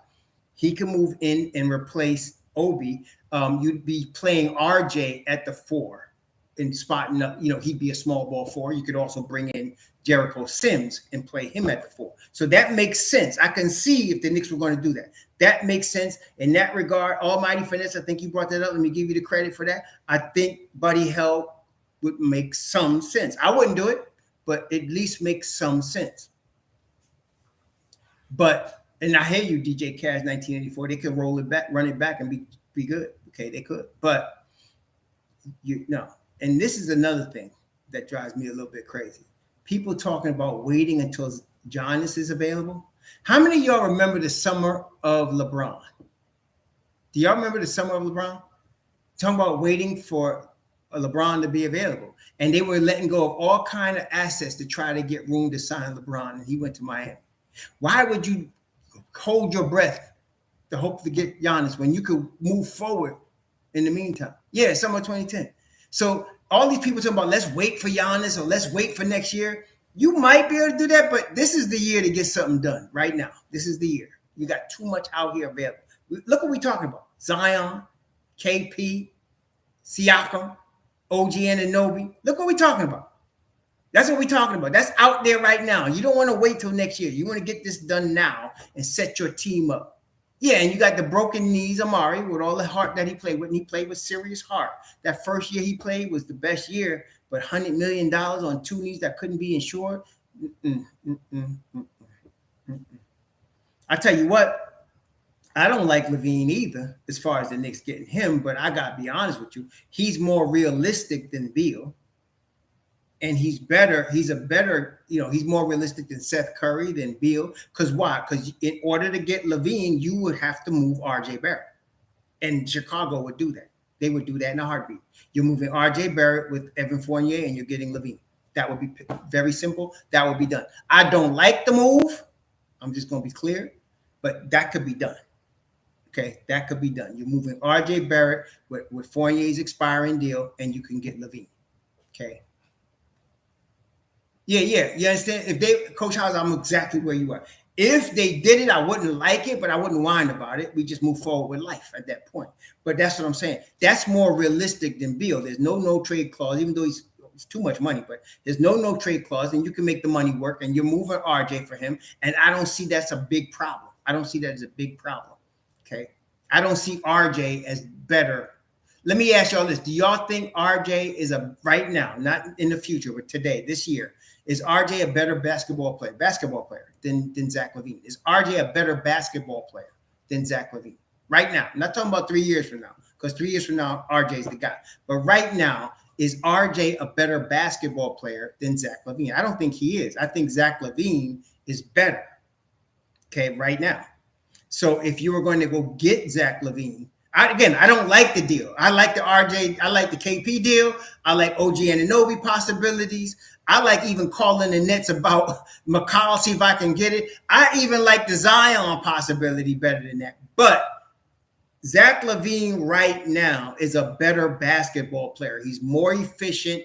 He can move in and replace Obi. You'd be playing RJ at the 4 and spotting up. He'd be a small ball 4. You could also bring in Jericho Sims and play him at the 4. So that makes sense. I can see if the Knicks were going to do that. That makes sense in that regard. Almighty Finesse, I think you brought that up. Let me give you the credit for that. I think Buddy Hield would make some sense. I wouldn't do it, but at least makes some sense. And I hear you, DJ Cash 1984. They could roll it back, run it back, and be good. Okay, they could. But and this is another thing that drives me a little bit crazy. People talking about waiting until Giannis is available. How many of y'all remember the summer of LeBron? Do y'all remember the summer of LeBron? Talking about waiting for LeBron to be available. And they were letting go of all kind of assets to try to get room to sign LeBron. And he went to Miami. Why would you hold your breath to hope to get Giannis when you could move forward in the meantime? Yeah, summer 2010. So all these people talking about let's wait for Giannis or let's wait for next year. You might be able to do that, but this is the year to get something done right now. This is the year. You got too much out here available. Look what we're talking about. Zion, KP, Siakam, OG Anunoby. Look what we're talking about. That's what we're talking about. That's out there right now. You don't want to wait till next year. You want to get this done now and set your team up. Yeah, and you got the broken knees, Amari, with all the heart that he played with. And he played with serious heart. That first year he played was the best year, but $100 million on two knees that couldn't be insured. I tell you what, I don't like Levine either as far as the Knicks getting him, but I got to be honest with you. He's more realistic than Beal. And he's better. He's a better, he's more realistic than Seth Curry, than Beal. Because why? Because in order to get Levine, you would have to move RJ Barrett. And Chicago would do that. They would do that in a heartbeat. You're moving RJ Barrett with Evan Fournier and you're getting Levine. That would be very simple. That would be done. I don't like the move. I'm just going to be clear. But that could be done. Okay, that could be done. You're moving RJ Barrett with Fournier's expiring deal and you can get Levine. Okay. Yeah. You understand? If they, Coach House, I'm exactly where you are. If they did it, I wouldn't like it, but I wouldn't whine about it. We just move forward with life at that point. But that's what I'm saying. That's more realistic than Beal. There's no trade clause, even though it's too much money, but there's no trade clause, and you can make the money work, and you're moving RJ for him. And I don't see that's a big problem. I don't see that as a big problem. Okay. I don't see RJ as better. Let me ask y'all this. Do y'all think RJ is right now, not in the future, but today, this year, is RJ a better basketball player than Zach LaVine? Is RJ a better basketball player than Zach LaVine? Right now. I'm not talking about 3 years from now, because 3 years from now, RJ's the guy. But right now, is RJ a better basketball player than Zach LaVine? I don't think he is. I think Zach LaVine is better, okay, right now. So if you were going to go get Zach LaVine, I don't like the deal. I like the RJ. I like the KP deal. I like OG Anunoby possibilities. I like even calling the Nets about McCall, see if I can get it. I even like the Zion possibility better than that. But Zach LaVine right now is a better basketball player. He's more efficient.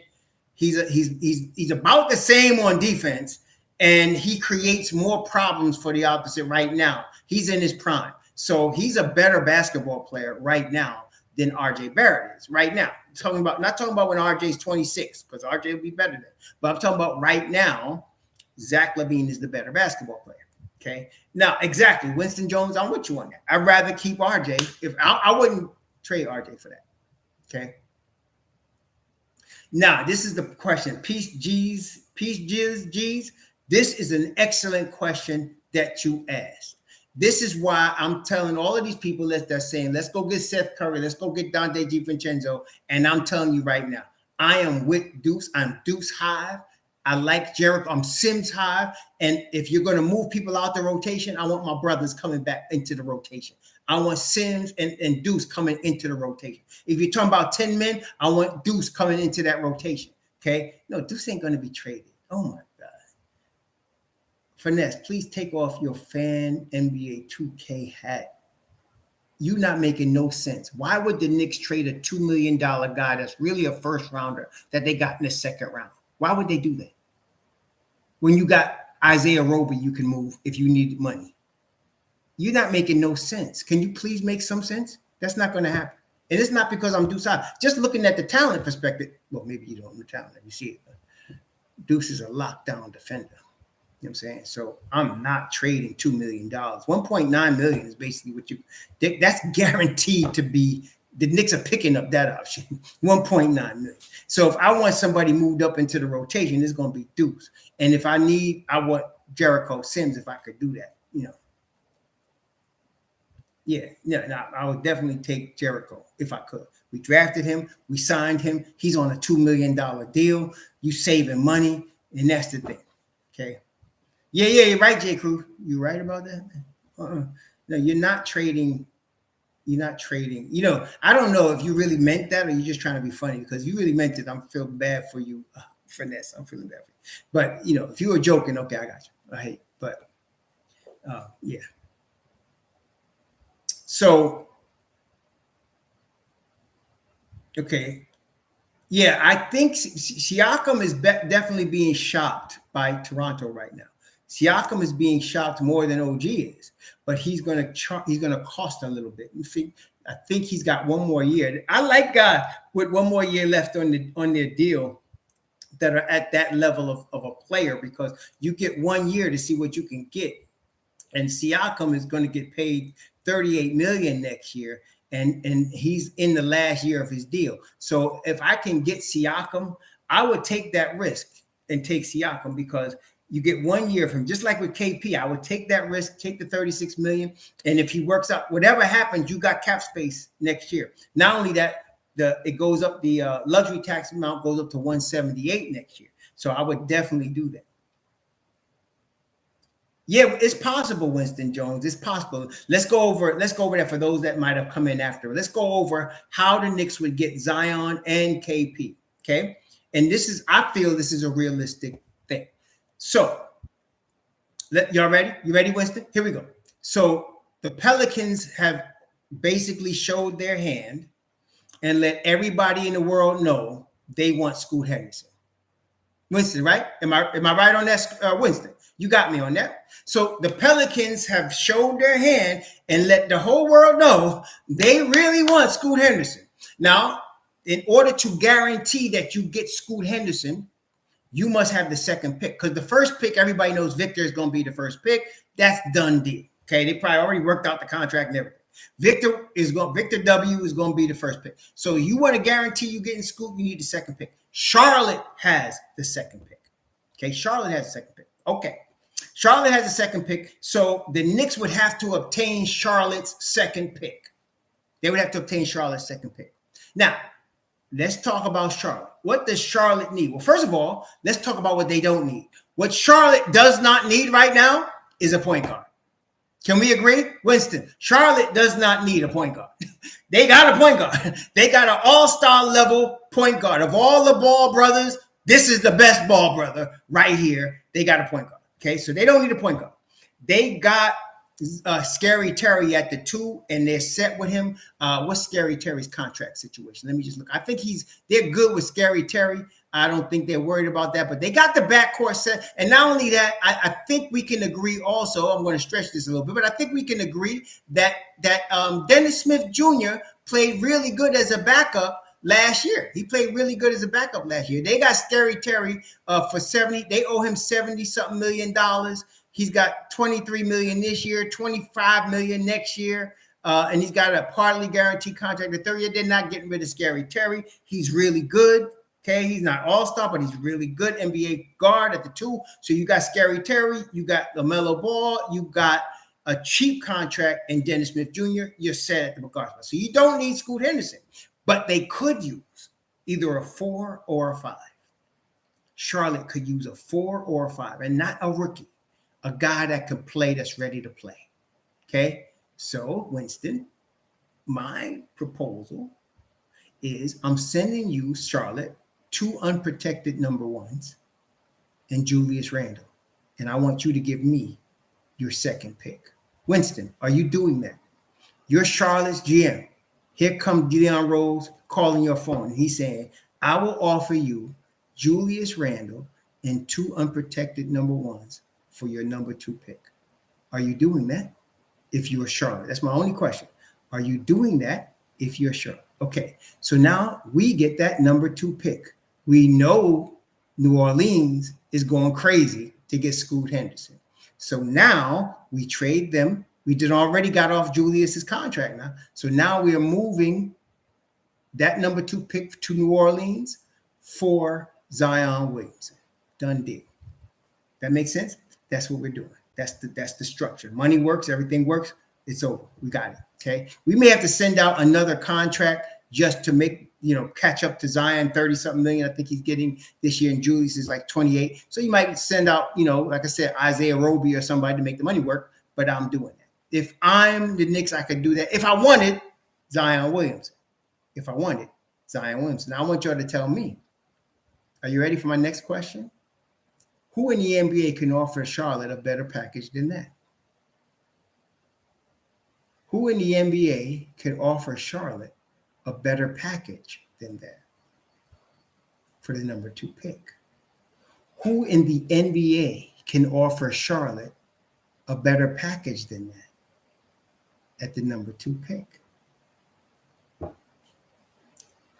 He's about the same on defense, and he creates more problems for the opposite right now. He's in his prime. So he's a better basketball player right now than RJ Barrett is right now. Not talking about when RJ's 26, because RJ will be better than. But I'm talking about right now, Zach LaVine is the better basketball player. Okay. Now, exactly. Winston Jones, I'm with you on that. I'd rather keep RJ. If I wouldn't trade RJ for that. Okay. Now, this is the question. Peace G's. This is an excellent question that you asked. This is why I'm telling all of these people that saying, let's go get Seth Curry, let's go get Dante DiVincenzo. And I'm telling you right now, I am with Deuce. I'm Deuce Hive. I like Jericho. I'm Sims Hive. And if you're going to move people out the rotation, I want my brothers coming back into the rotation. I want Sims and Deuce coming into the rotation. If you're talking about 10 men, I want Deuce coming into that rotation. Okay? No, Deuce ain't going to be traded. Oh, my God. Finesse, please take off your fan NBA 2K hat. You not making no sense. Why would the Knicks trade a $2 million guy that's really a first rounder that they got in the second round? Why would they do that? When you got Isaiah Roby, you can move if you need money. You're not making no sense. Can you please make some sense? That's not going to happen. And it's not because I'm Deuce High. Just looking at the talent perspective, well, maybe you don't know talent. You see it. Deuce is a lockdown defender. You know what I'm saying? So I'm not trading $2 million. $1.9 million is basically what that's guaranteed to be. The Knicks are picking up that option. $1.9 million. So if I want somebody moved up into the rotation, it's going to be Deuce. And if I want Jericho Sims if I could do that, Yeah, I would definitely take Jericho if I could. We drafted him. We signed him. He's on a $2 million deal. You saving money, and that's the thing. Okay. Yeah, you're right, J. Crew. You're right about that. No, you're not trading. You're not trading. I don't know if you really meant that or you're just trying to be funny, because you really meant it. I'm feeling bad for you, finesse. I'm feeling bad for you. But if you were joking, okay, I got you. I hate, but yeah. So okay, yeah, I think Siakam is definitely being shopped by Toronto right now. Siakam is being shopped more than OG is, but he's gonna cost a little bit. I think he's got one more year. I like guys with one more year left on their deal that are at that level of a player, because you get 1 year to see what you can get. And Siakam is going to get paid $38 million next year, and he's in the last year of his deal. So if I can get Siakam, I would take that risk and take Siakam, because you get 1 year from him. Just like with KP, I would take that risk, take the $36 million, and if he works out, whatever happens, you got cap space next year. Not only that, it goes up, the luxury tax amount goes up to $178 next year. So I would definitely do that. Yeah, it's possible, Winston Jones. It's possible. Let's go over that for those that might have come in after. Let's go over how the Knicks would get Zion and KP. Okay. And I feel this is a realistic thing. So y'all ready? You ready, Winston? Here we go. So the Pelicans have basically showed their hand and let everybody in the world know they want Scoot Henderson. Winston, right? Am I right on that, Winston? You got me on that. So the Pelicans have showed their hand and let the whole world know they really want Scoot Henderson. Now, in order to guarantee that you get Scoot Henderson, you must have the second pick, because the first pick, everybody knows Victor is going to be the first pick. That's done deal. Okay, they probably already worked out the contract and everything. Victor W is going to be the first pick. So you want to guarantee you getting Scoot, you need the second pick. Charlotte has the second pick. Okay, Charlotte has the second pick. Okay, Charlotte has the second pick. So the Knicks would have to obtain Charlotte's second pick. They would have to obtain Charlotte's second pick. Now, let's talk about Charlotte. What does Charlotte need? Well, first of all, let's talk about what they don't need. What Charlotte does not need right now is a point guard. Can we agree? Winston, Charlotte does not need a point guard. They got a point guard. They got an all-star level point guard. Of all the Ball brothers, this is the best Ball brother right here. They got a point guard. Okay, so they don't need a point guard. They got Scary Terry at the 2, and they're set with him. What's Scary Terry's contract situation? Let me just look. I think they're good with Scary Terry. I don't think they're worried about that, but they got the backcourt set. And not only that, I think we can agree also, I'm going to stretch this a little bit, but I think we can agree that Dennis Smith Jr. played really good as a backup last year. He played really good as a backup last year. They got Scary Terry for 70. They owe him 70-something million dollars. He's got 23 million this year, 25 million next year. And he's got a partly guaranteed contract the third year. They're not getting rid of Scary Terry. He's really good. Okay, he's not all-star, but he's really good NBA guard at the 2. So you got Scary Terry, you got LaMelo Ball, you got a cheap contract in Dennis Smith Jr. You're set at the guard spot. So you don't need Scoot Henderson, but they could use either a 4 or a 5. Charlotte could use a 4 or a 5, and not a rookie, a guy that could play, that's ready to play. Okay, so Winston, my proposal is I'm sending you, Charlotte, 2 unprotected number 1s and Julius Randle. And I want you to give me your second pick. Winston, are you doing that? You're Charlotte's GM. Here comes Gideon Rose calling your phone. He's saying, I will offer you Julius Randle and 2 unprotected number 1s for your number 2 pick. Are you doing that if you're Charlotte? That's my only question. Are you doing that if you're Charlotte? Okay, so now we get that number 2 pick. We know New Orleans is going crazy to get Scoot Henderson. So now we trade them. We already got off Julius's contract now. So now we are moving that number 2 pick to New Orleans for Zion Williamson. Done deal. That makes sense? That's what we're doing. That's the structure. Money works. Everything works. It's over. We got it. Okay. We may have to send out another contract just to make, catch up to Zion, 30-something million. I think he's getting this year, and Julius is like 28. So you might send out, like I said, Isaiah Roby or somebody to make the money work, but I'm doing that. If I'm the Knicks, I could do that. If I wanted, Zion Williamson. If I wanted, Zion Williamson. Now I want y'all to tell me, are you ready for my next question? Who in the NBA can offer Charlotte a better package than that? Who in the NBA can offer Charlotte a better package than that for the number 2 pick? Who in the NBA can offer Charlotte a better package than that at the number 2 pick?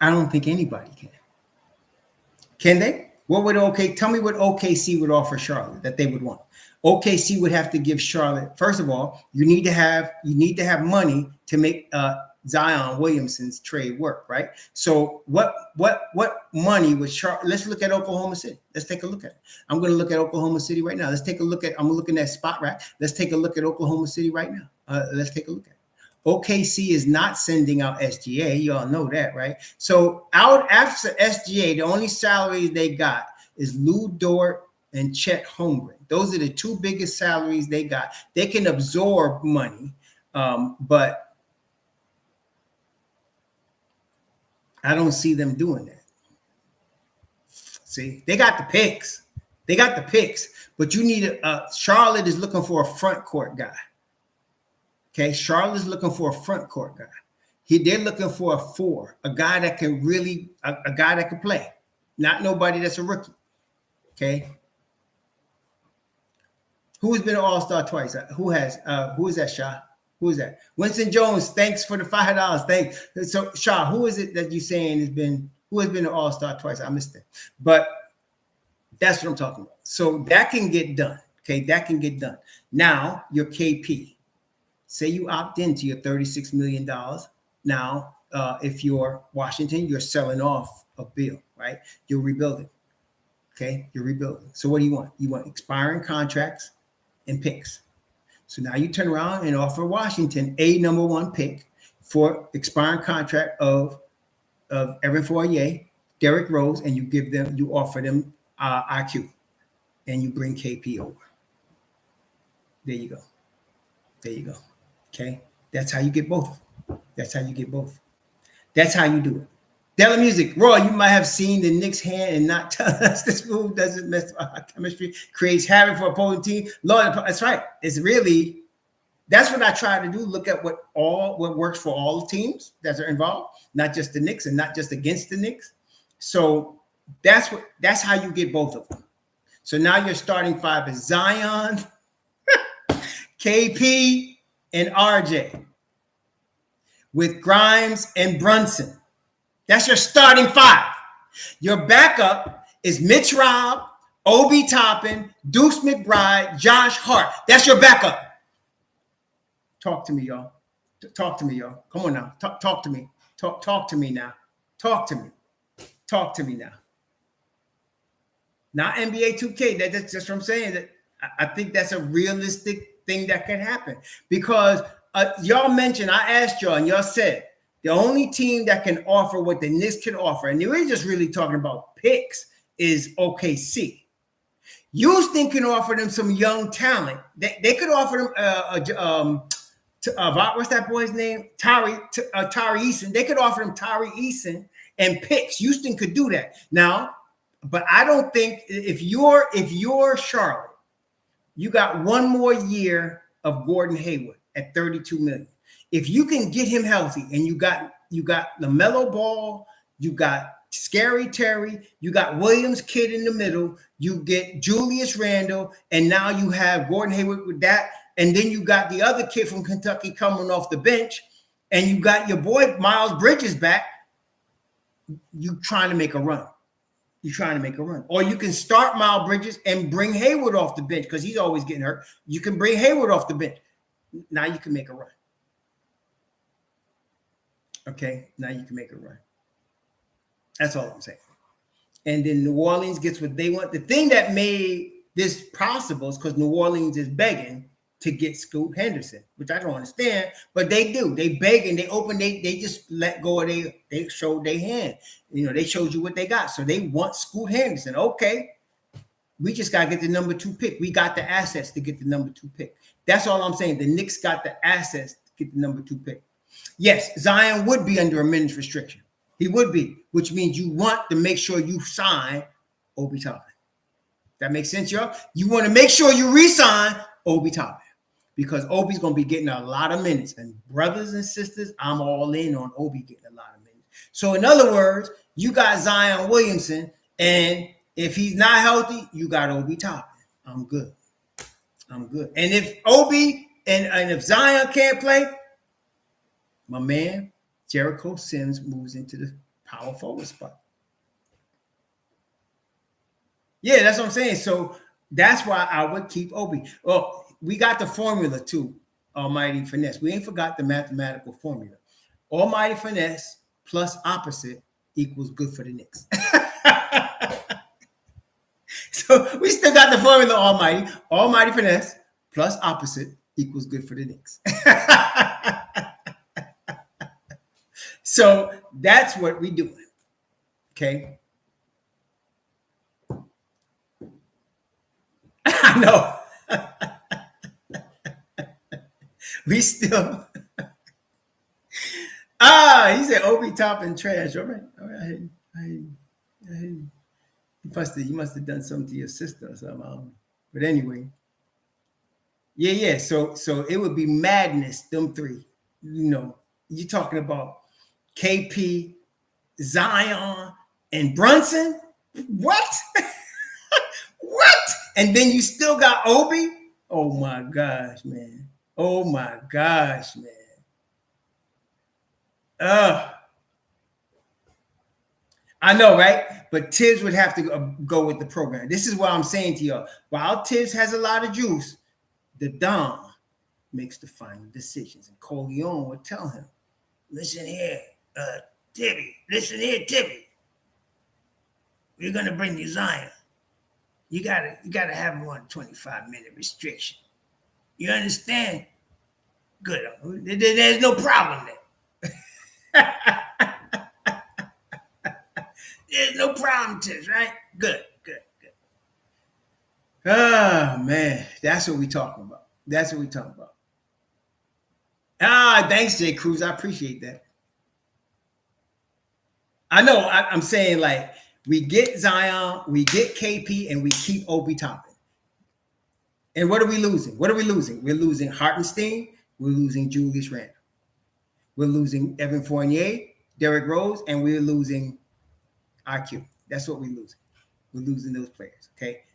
I don't think anybody can. Can they? Tell me what OKC would offer Charlotte that they would want. OKC would have to give Charlotte, first of all, you need to have money to make Zion Williamson's trade work, right? So what money would Charlotte? Let's look at Oklahoma City. Let's take a look at it. I'm going to look at Oklahoma City right now. I'm looking at Spot Rack. Let's take a look at Oklahoma City right now. Let's take a look at it. OKC is not sending out SGA. You all know that, right? So out after SGA, the only salaries they got is Lou Dort and Chet Holmgren. Those are the 2 biggest salaries they got. They can absorb money, but I don't see them doing that. See, they got the picks. But you need Charlotte is looking for a front court guy. Okay, Charlotte's looking for a front court guy. They're looking for a 4, a guy that can really, a guy that can play, not nobody that's a rookie. Okay. Who has been an all-star twice? Who is that, Shah? Who is that? Winston Jones, thanks for the $5. Thanks. So, Shah, who is it that you're saying who has been an all-star twice? I missed it. But that's what I'm talking about. So that can get done. Okay, that can get done. Now, your KP. Say you opt into your $36 million. Now, if you're Washington, you're selling off a Beal, right? You're rebuilding. Okay, you're rebuilding. So what do you want? You want expiring contracts and picks. So now you turn around and offer Washington a number 1 pick for expiring contract of Evan Fournier, Derrick Rose, and you offer them IQ, and you bring KP over. There you go. Okay, that's how you get both. That's how you do it. Della Music, Roy, you might have seen the Knicks hand and not tell us this move doesn't mess with our chemistry, creates havoc for opposing team. Lord, that's right. That's what I try to do. Look at what works for all the teams that are involved, not just the Knicks and not just against the Knicks. So that's how you get both of them. So now your starting 5 is Zion, KP, and RJ with Grimes and Brunson. That's your starting 5. Your backup is Mitch Robb, Obi Toppin, Deuce McBride, Josh Hart. That's your backup. Talk to me, y'all. Come on now. Talk to me. Talk to me now. Talk to me now. Not NBA 2K. That's just what I'm saying. That I think that's a realistic thing that can happen, because y'all mentioned, I asked y'all and y'all said the only team that can offer what the Knicks can offer, and we're just really talking about picks, is OKC. Houston can offer them some young talent. They could offer them what's that boy's name? Tari Eason. They could offer them Tari Eason and picks. Houston could do that now, but I don't think if you're Charlotte, you got 1 more year of Gordon Hayward at $32 million. If you can get him healthy, and you got LaMelo Ball, you got Scary Terry, you got Williams Kid in the middle, you get Julius Randle, and now you have Gordon Hayward with that, and then you got the other kid from Kentucky coming off the bench, and you got your boy Miles Bridges back. You trying to make a run. Or you can start Miles Bridges and bring Hayward off the bench because he's always getting hurt. You can bring Hayward off the bench. Now you can make a run. Okay, now you can make a run. That's all I'm saying. And then New Orleans gets what they want. The thing that made this possible is because New Orleans is begging to get Scoot Henderson, which I don't understand, but they do. They beg and they just let go of they showed their hand. They showed you what they got. So they want Scoot Henderson. Okay. We just got to get the number 2 pick. We got the assets to get the number 2 pick. That's all I'm saying. The Knicks got the assets to get the number 2 pick. Yes, Zion would be under a minutes restriction. He would be, which means you want to make sure you sign Obi Toppin. That makes sense, y'all? You want to make sure you re-sign Obi Toppin because Obi's going to be getting a lot of minutes. And brothers and sisters, I'm all in on Obi getting a lot of minutes. So in other words, you got Zion Williamson, and if he's not healthy, you got Obi Toppin. I'm good. And if Obi and if Zion can't play, my man, Jericho Sims moves into the power forward spot. Yeah, that's what I'm saying. So that's why I would keep Obi. Well, we got the formula too, Almighty Finesse. We ain't forgot the mathematical formula. Almighty Finesse plus opposite equals good for the Knicks. So we still got the formula Almighty. Almighty Finesse plus opposite equals good for the Knicks. So that's what we doing. Okay. I know. We still. He said Obi Toppin trash. All right. You must have done something to your sister or something. But anyway. Yeah. So it would be madness, them three. You're talking about KP, Zion, and Brunson. What? What? And then you still got Obi? Oh my gosh, man. I know, right? But Tibbs would have to go with the program. This is what I'm saying to y'all. While Tibbs has a lot of juice, the Dom makes the final decisions. And Corleone would tell him, listen here, Tibby. We're going to bring you Zion. You gotta have him on 25-minute restriction. You understand? Good. There's no problem there. There's no problem, Tibbs, right? Good. Oh man, that's what we talking about. Thanks, Jay Cruz. I appreciate that. I know. I'm saying like. We get Zion, we get KP, and we keep Obi Toppin. And what are we losing? We're losing Hartenstein. We're losing Julius Randle. We're losing Evan Fournier, Derrick Rose, and we're losing IQ. That's what we're losing. We're losing those players, okay?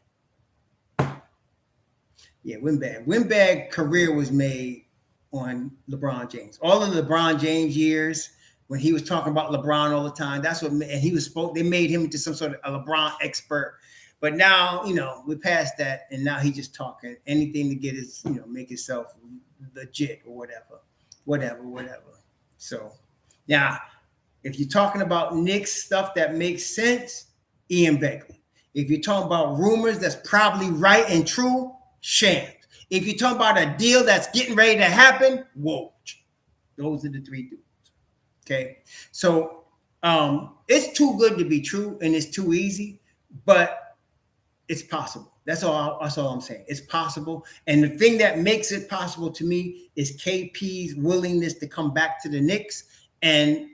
Yeah, Windbag career was made on LeBron James. All of the LeBron James years, when he was talking about LeBron all the time, they made him into some sort of a LeBron expert. But now, we're past that, and now he's just talking anything to get his, make himself legit or whatever. So, now, if you're talking about Knicks stuff that makes sense, Ian Begley. If you're talking about rumors that's probably right and true, Shams. If you're talking about a deal that's getting ready to happen, Woj. Those are the three dudes. Okay, so it's too good to be true, and it's too easy, but it's possible. That's all I'm saying. It's possible, and the thing that makes it possible to me is KP's willingness to come back to the Knicks and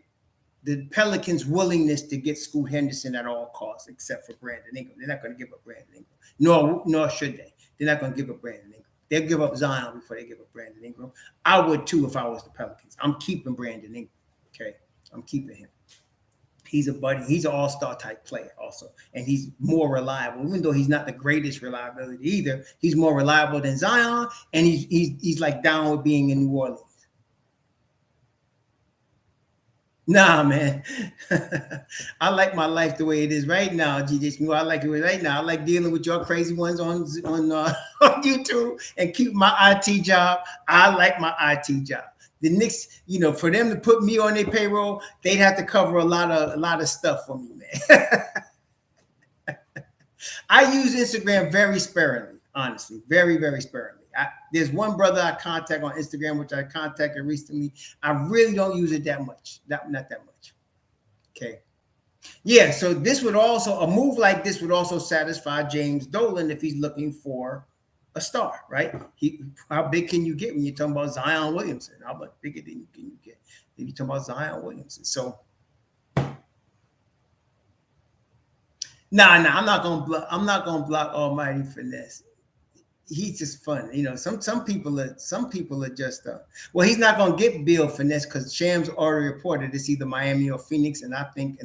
the Pelicans' willingness to get Scoot Henderson at all costs, except for Brandon Ingram. They're not going to give up Brandon Ingram, nor should they. They're not going to give up Brandon Ingram. They'll give up Zion before they give up Brandon Ingram. I would too if I was the Pelicans. I'm keeping Brandon Ingram. Okay, I'm keeping him. He's a buddy. He's an all-star type player also. And he's more reliable. Even though he's not the greatest reliability either, he's more reliable than Zion. And he's like down with being in New Orleans. Nah, man. I like my life the way it is right now, GJ. I like it right now. I like dealing with your crazy ones on YouTube and keep my IT job. I like my IT job. The Knicks, for them to put me on their payroll, they'd have to cover a lot of stuff for me, man. I use Instagram very sparingly, honestly, very, very sparingly. There's one brother I contact on Instagram, which I contacted recently. I really don't use it that much. Not that much. Okay. Yeah, so this would also, a move like this would also satisfy James Dolan if he's looking for a star, right? How big can you get when you're talking about Zion Williamson? How much bigger can you get if you're talking about Zion Williamson? So, I'm not gonna block Almighty Finesse. He's just fun, Some people are just well. He's not gonna get Bill Finesse because Shams already reported it's either Miami or Phoenix, and I've been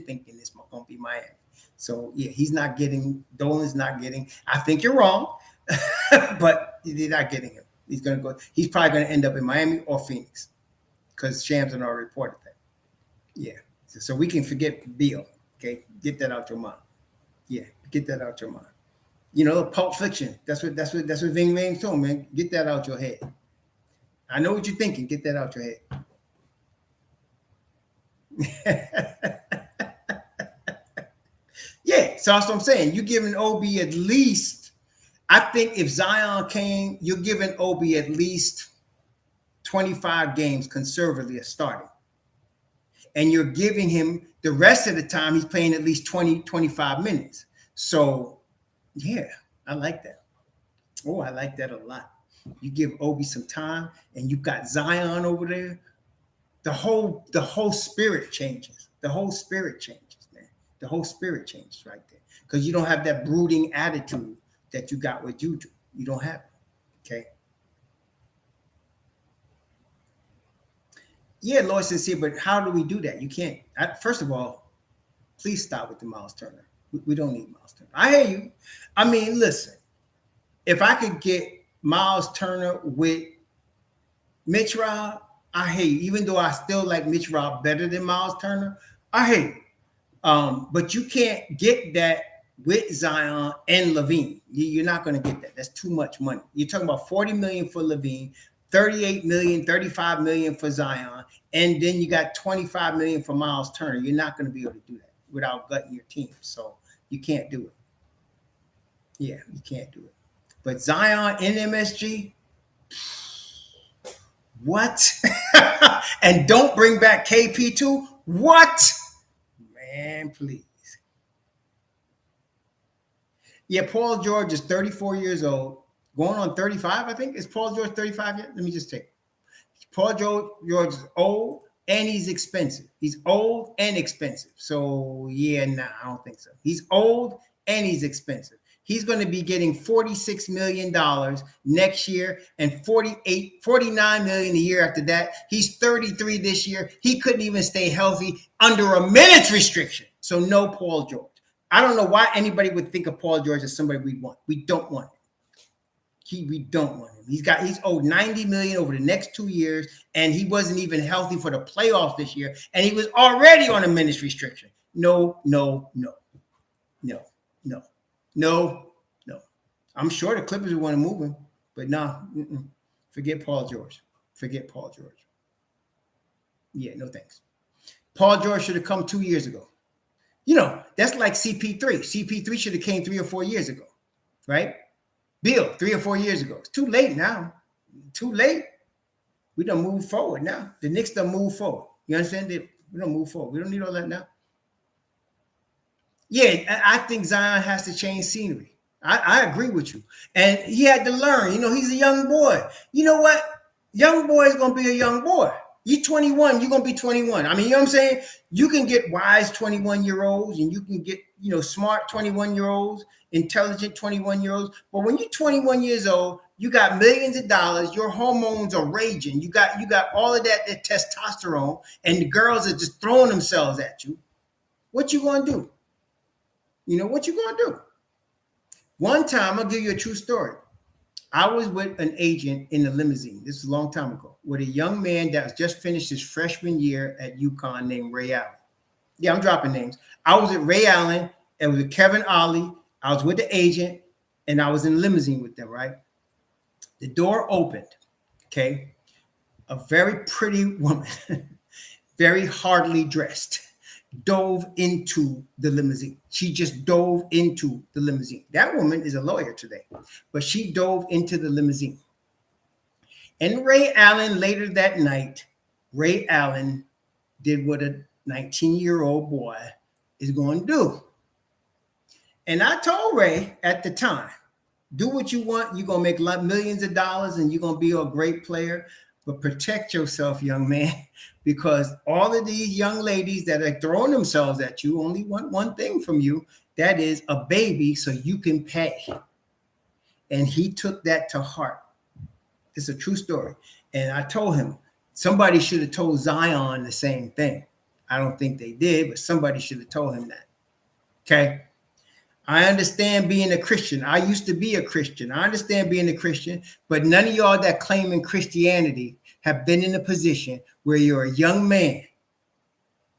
thinking it's gonna be Miami. So yeah, he's not getting. Dolan's not getting. I think you're wrong, but they're not getting him. He's probably gonna end up in Miami or Phoenix because Shams had already reported that. Yeah, so we can forget Bill. Okay, get that out your mind. Yeah, get that out your mind. Pulp Fiction. That's what Ving Rhames told, man. Get that out your head. I know what you're thinking. Get that out your head. Yeah, so that's what I'm saying. You're giving Obi at least, I think if Zion came, you're giving Obi at least 25 games conservatively as starting. And you're giving him the rest of the time, he's playing at least 20, 25 minutes. So, yeah, I like that. Oh, I like that a lot. You give Obi some time, and you've got Zion over there. The whole spirit changes. The whole spirit changes, man. The whole spirit changes right there because you don't have that brooding attitude that you got with Juju. You don't have it. Okay. Yeah, Lord sincere, but how do we do that? You can't. First of all, please stop with the Miles Turner. We don't need Miles Turner. I hear you. I mean, listen, if I could get Miles Turner with Mitch Rob, I hear you. Even though I still like Mitch Rob better than Miles Turner, I hear you. But you can't get that with Zion and Levine. You're not going to get that. That's too much money. You're talking about $40 million for Levine, $38 million, $35 million for Zion, and then you got $25 million for Miles Turner. You're not going to be able to do that without gutting your team. So you can't do it. Yeah, you can't do it. But Zion in MSG, what? And don't bring back KP too? What? Man, please. Yeah, Paul George is 34 years old, going on 35, I think. Is Paul George 35 yet? Let me just take it. Paul George is old and he's expensive. He's old and expensive. So, yeah, I don't think so. He's old and he's expensive. He's going to be getting $46 million next year and $49 million a year after that. He's 33 this year. He couldn't even stay healthy under a minutes restriction. So no Paul George. I don't know why anybody would think of Paul George as somebody we want. We don't want him. We don't want him. He's owed $90 million over the next 2 years, and he wasn't even healthy for the playoffs this year, and he was already on a minutes restriction. No. I'm sure the Clippers would want to move him, but no. Forget Paul George. Yeah, no thanks. Paul George should have come 2 years ago. That's like CP3. CP3 should have came 3 or 4 years ago, right? Bill, 3 or 4 years ago. It's too late now. Too late. We don't move forward now. The Knicks don't move forward. You understand? We don't move forward. We don't need all that now. Yeah, I think Zion has to change scenery. I agree with you. And he had to learn. He's a young boy. You know what? Young boy is going to be a young boy. You're 21. You're going to be 21. I mean, you know what I'm saying? You can get wise 21-year-olds and you can get, smart 21-year-olds, intelligent 21-year-olds. But when you're 21 years old, you got millions of dollars. Your hormones are raging. You got all of that testosterone, and the girls are just throwing themselves at you. What you going to do? What you going to do? One time, I'll give you a true story. I was with an agent in a limousine. This was a long time ago, with a young man that was just finished his freshman year at UConn named Ray Allen. Yeah, I'm dropping names. I was at Ray Allen. It was with Kevin Ollie. I was with the agent, and I was in a limousine with them, right? The door opened, okay? A very pretty woman, very hardly dressed, dove into the limousine. She just dove into the limousine. That woman is a lawyer today, but she dove into the limousine. And Ray Allen, later that night, Ray Allen did what a 19-year-old boy is going to do. And I told Ray at the time, do what you want. You're going to make millions of dollars and you're going to be a great player. But protect yourself, young man, because all of these young ladies that are throwing themselves at you only want one thing from you. That is a baby so you can pay. And he took that to heart. It's a true story. And I told him, somebody should have told Zion the same thing. I don't think they did, but somebody should have told him that. Okay? I understand being a Christian. I used to be a Christian. I understand being a Christian, but none of y'all that claim in Christianity have been in a position where you're a young man.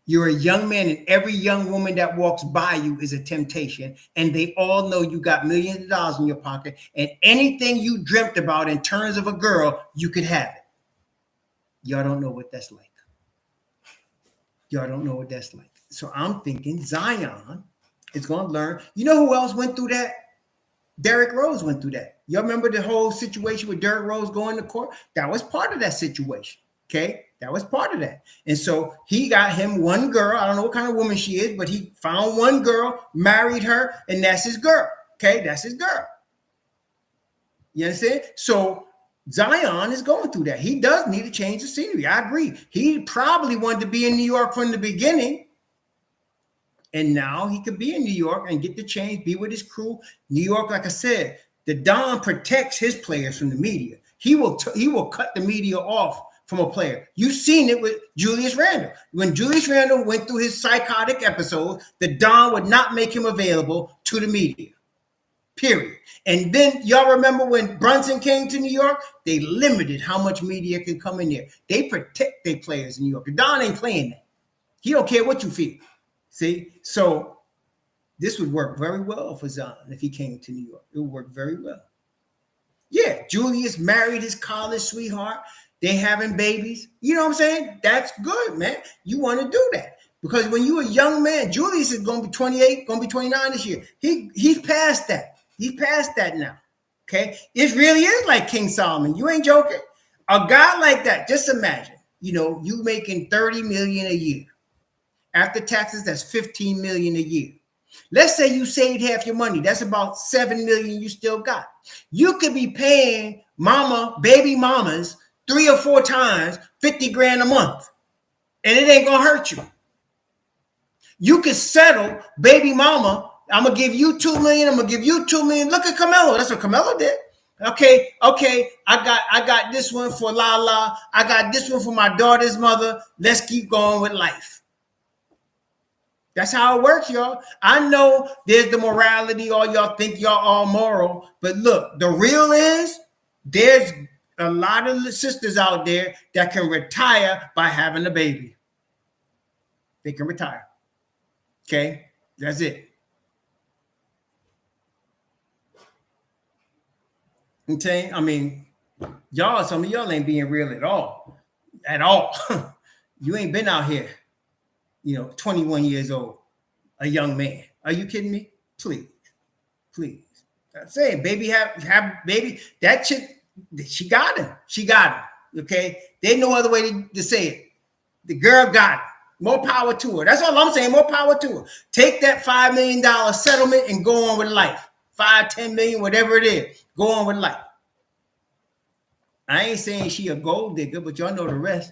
You're a young man, and every young woman that walks by you is a temptation, and they all know you got millions of dollars in your pocket, and anything you dreamt about in terms of a girl, you could have it. Y'all don't know what that's like. Y'all don't know what that's like. So I'm thinking Zion is going to learn. You know who else went through that? Derrick Rose went through that. Y'all remember the whole situation with Derrick Rose going to court? That was part of that situation. Okay? That was part of that. And so he got him one girl. I don't know what kind of woman she is, but he found one girl, married her, and that's his girl. Okay? That's his girl. You understand? So Zion is going through that. He does need to change the scenery. I agree. He probably wanted to be in New York from the beginning. And now he could be in New York and get the change, be with his crew. New York, like I said, the Don protects his players from the media. He will cut the media off from a player. You've seen it with Julius Randle. When Julius Randle went through his psychotic episodes, the Don would not make him available to the media. Period. And then y'all remember when Brunson came to New York, they limited how much media can come in there. They protect their players in New York. The Don ain't playing that. He don't care what you feel. See, so this would work very well for Zion if he came to New York. It would work very well. Yeah, Julius married his college sweetheart. They having babies. You know what I'm saying? That's good, man. You want to do that. Because when you're a young man, Julius is going to be 28, going to be 29 this year. He's past that. He's past that now. Okay? It really is like King Solomon. You ain't joking. A guy like that, just imagine, you making $30 million a year. After taxes, that's $15 million a year. Let's say you saved half your money. That's about $7 million you still got. You could be paying baby mamas 3 or 4 times $50,000 a month, and it ain't gonna hurt you. You could settle baby mama. I'm gonna give you $2 million. I'm gonna give you $2 million. Look at Carmelo. That's what Carmelo did. Okay. I got this one for Lala. I got this one for my daughter's mother. Let's keep going with life. That's how it works, y'all. I know there's the morality, all y'all think y'all all moral, but look, the real is there's a lot of sisters out there that can retire by having a baby. They can retire. Okay? That's it. Okay? I mean, some of y'all ain't being real at all. At all. You ain't been out here. 21 years old, a young man. Are you kidding me? Please. I'm saying, baby, have baby. That chick, she got him. Okay? There's no other way to say it. The girl got it. More power to her. That's all I'm saying. More power to her. Take that $5 million settlement and go on with life. 5, 10 million, whatever it is. Go on with life. I ain't saying she a gold digger, but y'all know the rest.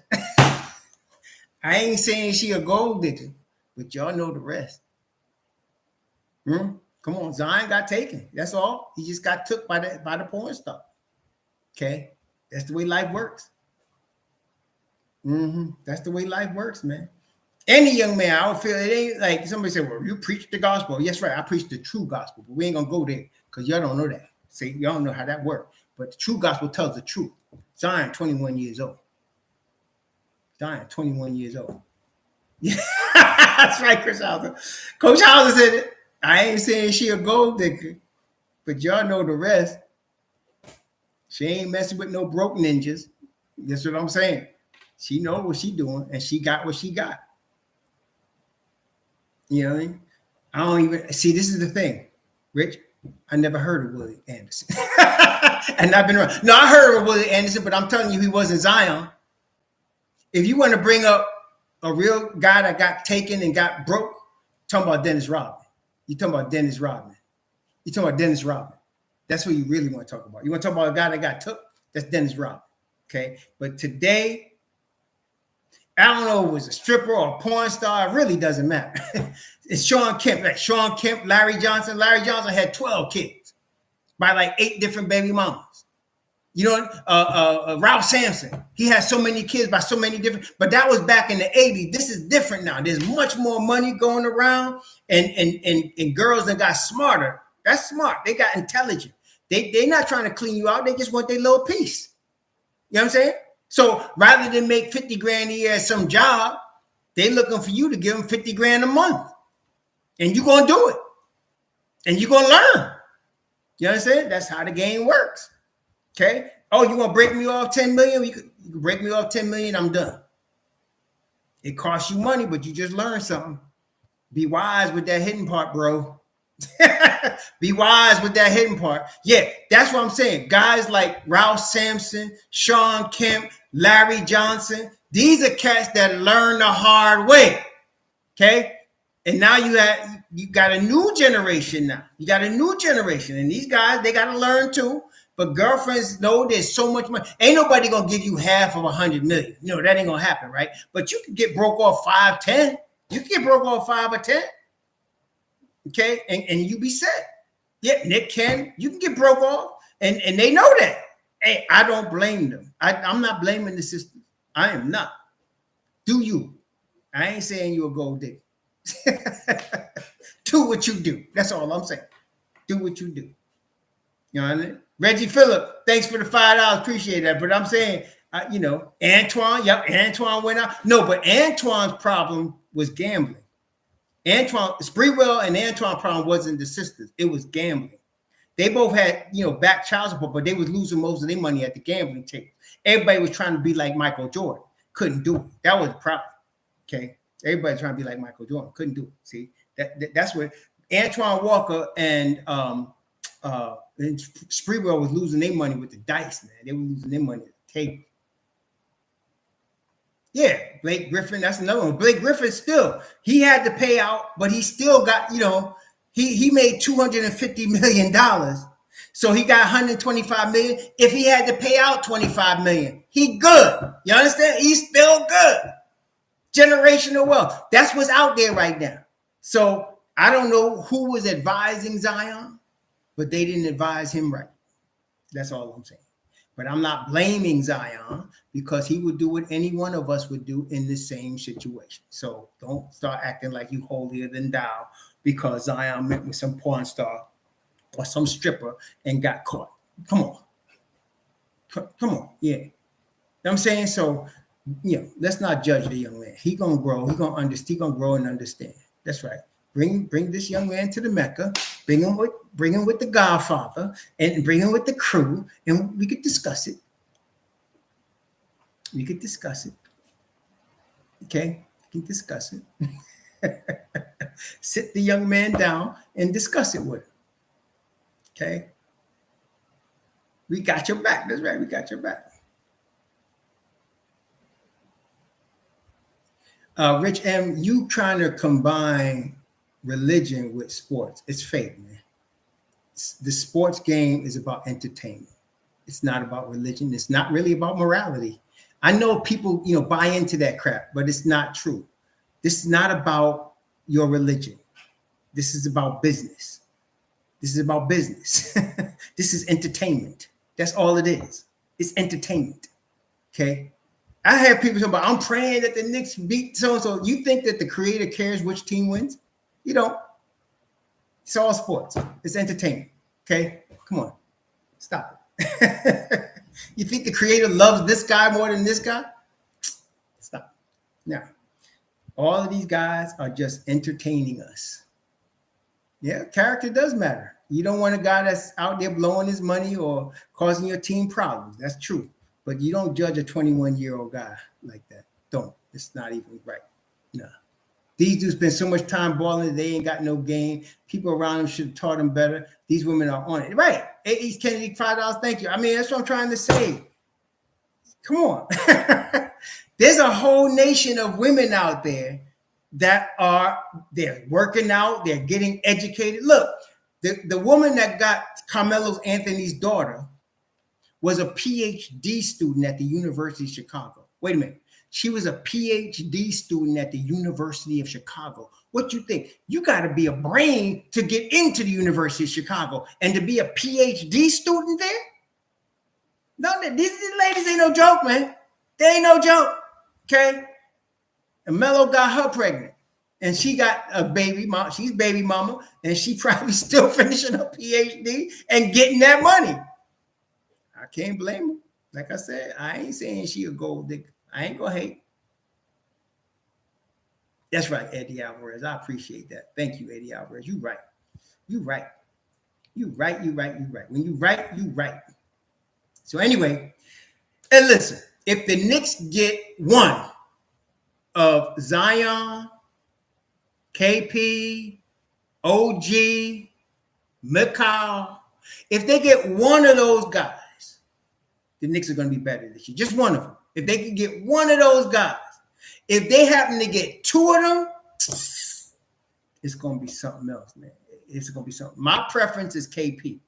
I ain't saying she a gold digger, but y'all know the rest. Come on, Zion got taken. That's all. He just got took by the porn star. Okay, that's the way life works. That's the way life works, man. Any young man, I don't feel it ain't like somebody said, "Well, you preach the gospel." Yes, right. I preach the true gospel, but we ain't gonna go there because y'all don't know that. See, y'all don't know how that works. But the true gospel tells the truth. Zion, 21 years old. Zion, 21 years old. Yeah, that's right, Chris Hauser. Coach Hauser said it. I ain't saying she a gold digger, but y'all know the rest. She ain't messing with no broke ninjas. That's what I'm saying. She know what she doing, and she got what she got. You know what I mean? I don't even see. This is the thing, Rich. I never heard of Willie Anderson, and I've been around. No, I heard of Willie Anderson, but I'm telling you, he wasn't Zion. If you want to bring up a real guy that got taken and got broke, talking about Dennis Rodman. You talking about Dennis Rodman. You talking about Dennis Rodman. That's what you really want to talk about. You want to talk about a guy that got took? That's Dennis Rodman. Okay, but today, I don't know if it was a stripper or a porn star. It really doesn't matter. It's Sean Kemp. Like Sean Kemp, Larry Johnson. Larry Johnson had 12 kids by like 8 different baby mamas. You know, Ralph Sampson. He has so many kids by so many different. But that was back in the 80s. This is different now. There's much more money going around, and girls that got smarter. That's smart. They got intelligent. They're not trying to clean you out. They just want their little piece. You know what I'm saying? So rather than make 50 grand a year at some job, they're looking for you to give them 50 grand a month. And you're going to do it. And you're going to learn. You understand? That's how the game works. Okay? Oh, you want to break me off 10 million? You can break me off 10 million, I'm done. It costs you money, but you just learned something. Be wise with that hidden part, bro. Be wise with that hidden part. Yeah, that's what I'm saying. Guys like Ralph Sampson, Sean Kemp, Larry Johnson, these are cats that learn the hard way. Okay? And now you got a new generation now. You got a new generation. And these guys, they got to learn too. But girlfriends know there's so much money. Ain't nobody going to give you half of 100 million. You know, that ain't going to happen, right? But you can get broke off 5, 10. You can get broke off 5 or 10. Okay? And you be set. Yeah, Nick can. You can get broke off. And they know that. Hey, I don't blame them. I'm not blaming the system. I am not. Do you? I ain't saying you a gold digger. Do what you do. That's all I'm saying. Do what you do. You know what I mean? Reggie Phillip, thanks for the $5. Appreciate that. But I'm saying, you know, Antoine. Yep, Antoine went out. No, but Antoine's problem was gambling. Sprewell and Antoine's problem wasn't the sisters. It was gambling. They both had, you know, back child support, but they was losing most of their money at the gambling table. Everybody was trying to be like Michael Jordan. Couldn't do it. That was the problem. Okay. Everybody trying to be like Michael Jordan. Couldn't do it. See, that's what Antoine Walker and Sprewell was losing their money with the dice, man. They were losing their money at the table. Yeah, Blake Griffin, that's another one. Blake Griffin still, he had to pay out, but he still got, you know, he made $250 million. So he got $125 million. If he had to pay out $25 million, he good. You understand? He's still good. Generational wealth. That's what's out there right now. So I don't know who was advising Zion, but they didn't advise him right. That's all I'm saying. But I'm not blaming Zion because he would do what any one of us would do in the same situation. So don't start acting like you holier than thou because Zion met with some porn star or some stripper and got caught. Come on. Come on. Yeah. You know what I'm saying? So, you know, let's not judge the young man. He gonna grow. He gonna understand. He gonna grow and understand. That's right. Bring this young man to the Mecca. Bring him with the Godfather and bring him with the crew, and we could discuss it. We could discuss it. Okay, we can discuss it. Sit the young man down and discuss it with him. Okay, we got your back. That's right. We got your back. Rich M, you trying to combine religion with sports. It's fake, man. The sports game is about entertainment. It's not about religion. It's not really about morality. I know people, you know, buy into that crap, but it's not true. This is not about your religion. This is about business. This is about business. This is entertainment. That's all it is. It's entertainment. Okay. I have people talking about, I'm praying that the Knicks beat so-and-so. You think that the creator cares which team wins? You don't. It's all sports. It's entertainment. Okay? Come on. Stop it. You think the creator loves this guy more than this guy? Stop. Now, all of these guys are just entertaining us. Yeah, character does matter. You don't want a guy that's out there blowing his money or causing your team problems. That's true. But you don't judge a 21-year-old guy like that. Don't. It's not even right. No. These dudes spend so much time balling, they ain't got no game. People around them should have taught them better. These women are on it. Right. East Kennedy, $5. Thank you. I mean, that's what I'm trying to say. Come on. There's a whole nation of women out there that they're working out, they're getting educated. Look, the woman that got Carmelo Anthony's daughter was a PhD student at the University of Chicago. Wait a minute. She was a PhD student at the University of Chicago. What you think? You got to be a brain to get into the University of Chicago and to be a PhD student there? No, these ladies ain't no joke, man. They ain't no joke, okay? And Melo got her pregnant, and she got a baby mom. She's baby mama, and she probably still finishing her PhD and getting that money. I can't blame her. Like I said, I ain't saying she a gold digger. I ain't gonna hate. That's right, Eddie Alvarez. I appreciate that. Thank you, Eddie Alvarez. You right. You right. You right. You right. You right. When you right, you right. So anyway, and listen, if the Knicks get one of Zion, KP, OG, Mikal, if they get one of those guys, the Knicks are going to be better this year. Just one of them. If they can get one of those guys, if they happen to get two of them, it's going to be something else, man. It's going to be something. My preference is KP.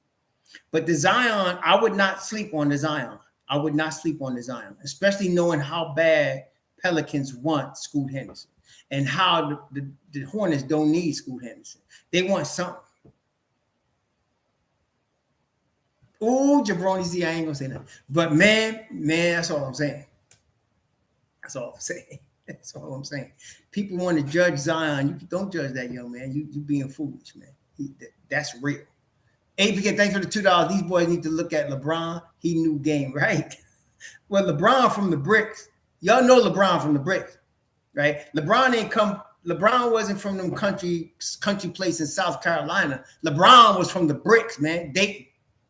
But the Zion, I would not sleep on the Zion. I would not sleep on the Zion, especially knowing how bad Pelicans want Scoot Henderson and how the Hornets don't need Scoot Henderson. They want something. Oh, Jabroni Z, I ain't going to say nothing. But man, that's all I'm saying. That's all I'm saying. That's all I'm saying. People want to judge Zion. You don't judge that young man. You being foolish, man. That's real. APK, thanks for the $2. These boys need to look at LeBron. He knew game, right? Well, LeBron from the bricks. Y'all know LeBron from the bricks, right? LeBron wasn't from them country place in South Carolina. LeBron was from the bricks, man. Dayton.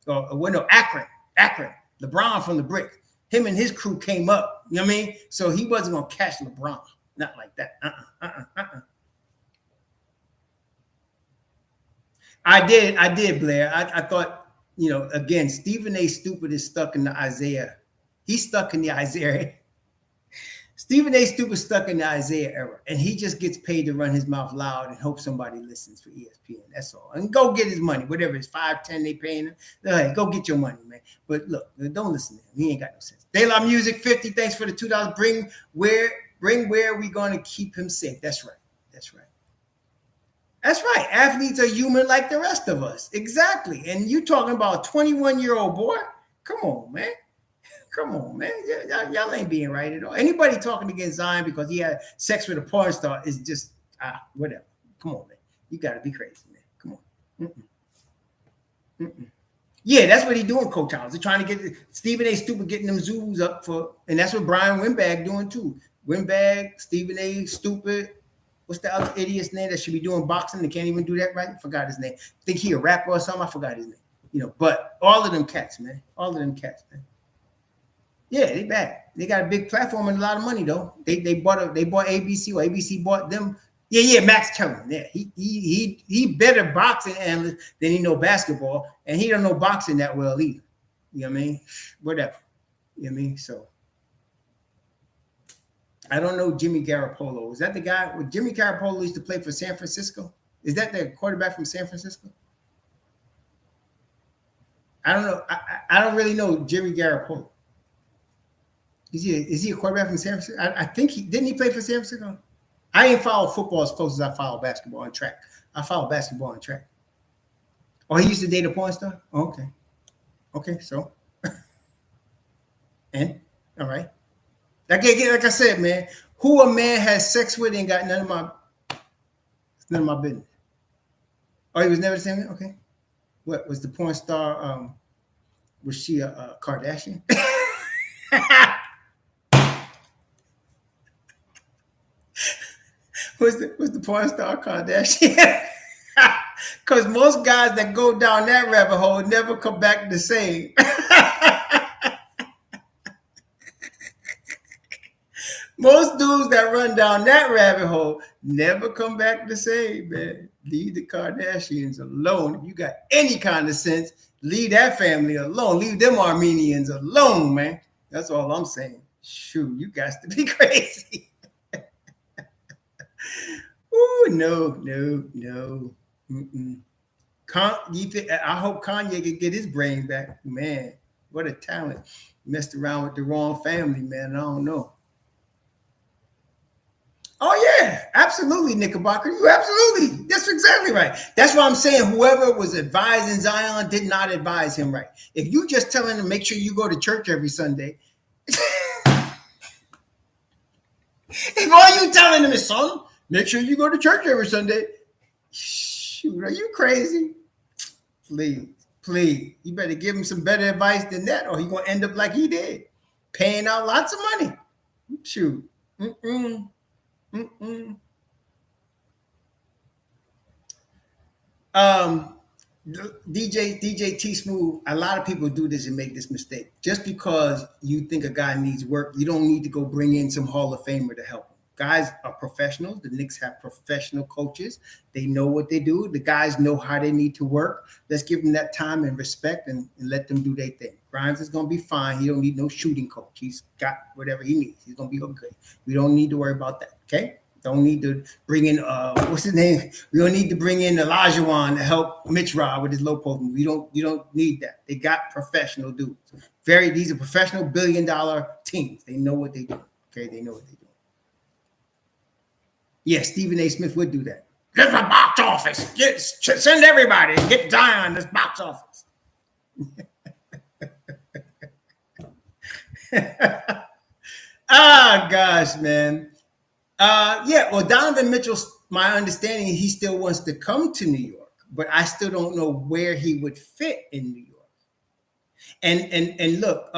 Akron. LeBron from the bricks. Him and his crew came up. You know what I mean? So he wasn't going to catch LeBron. Not like that. I did, Blair. I thought, again, Stephen A. Stupid is stuck in the Isaiah. He's stuck in the Isaiah. Stephen A. Stupid stuck in the Isaiah era, and he just gets paid to run his mouth loud and hope somebody listens for ESPN. That's all. And go get his money, whatever it's 5-10 they paying him. Hey, go get your money, man. But look, don't listen to him. He ain't got no sense. De La Music 50. Thanks for the $2. Bring where we gonna keep him safe. That's right. That's right. Athletes are human like the rest of us. Exactly. And you talking about a 21-year-old boy? Come on, man. Y'all ain't being right at all. Anybody talking against Zion because he had sex with a porn star is just whatever. Come on, man. You got to be crazy, man. Come on. Yeah, that's what he's doing, Coach House. They're trying to get Stephen A. Stupid getting them zoos up and that's what Brian Windbag doing too. Windbag, Stephen A. Stupid. What's the other idiot's name that should be doing boxing and can't even do that right? I forgot his name. Think he a rapper or something? I forgot his name. But all of them cats, man. Yeah, they back. They got a big platform and a lot of money though. They bought ABC, or ABC bought them. Yeah, Max Kellerman. Yeah, he better boxing analyst than he know basketball, and he don't know boxing that well either. You know what I mean? Whatever. You know what I mean? So I don't know Jimmy Garoppolo. Is that the guy? Jimmy Garoppolo used to play for San Francisco? Is that the quarterback from San Francisco? I don't know. I don't really know Jimmy Garoppolo. Is he a quarterback from San Francisco? I think didn't he play for San Francisco? I ain't follow football as close as I follow basketball and track. I follow basketball and track. Oh, he used to date a porn star? Oh, okay, so. And all right. Like I said, man, who a man has sex with ain't got none of my business. Oh, he was never the same? Okay. What was the porn star? Was she a Kardashian? was the porn star Kardashian? Because most guys that go down that rabbit hole never come back the same. Most dudes that run down that rabbit hole never come back to say, man, leave the Kardashians alone. If you got any kind of sense, leave that family alone. Leave them Armenians alone, man. That's all I'm saying. Shoot, you guys to be crazy. Ooh, no. I hope Kanye can get his brain back. Man, what a talent. Messed around with the wrong family, man. I don't know. Oh, yeah, absolutely, Knickerbocker. You absolutely. That's exactly right. That's why I'm saying whoever was advising Zion did not advise him right. If you just telling him, make sure you go to church every Sunday. If all you telling him is, son, make sure you go to church every Sunday. Shoot, are you crazy? Please. You better give him some better advice than that, or he's going to end up like he did, paying out lots of money. Shoot. DJ T Smooth, a lot of people do this and make this mistake. Just because you think a guy needs work, you don't need to go bring in some Hall of Famer to help him. Guys are professionals. The Knicks have professional coaches. They know what they do. The guys know how they need to work. Let's give them that time and respect and let them do their thing. Grimes is going to be fine. He don't need no shooting coach. He's got whatever he needs. He's going to be okay. We don't need to worry about that, okay? Don't need to bring in, what's his name? We don't need to bring in Olajuwon to help Mitch Rob with his low post. You don't need that. They got professional dudes. These are professional billion-dollar teams. They know what they do, okay? They know what they do. Yes, Stephen A. Smith would do that. Get the box office. Send everybody. Get Zion this box office. Gosh, man. Well, Donovan Mitchell, my understanding, he still wants to come to New York, but I still don't know where he would fit in New York. And look,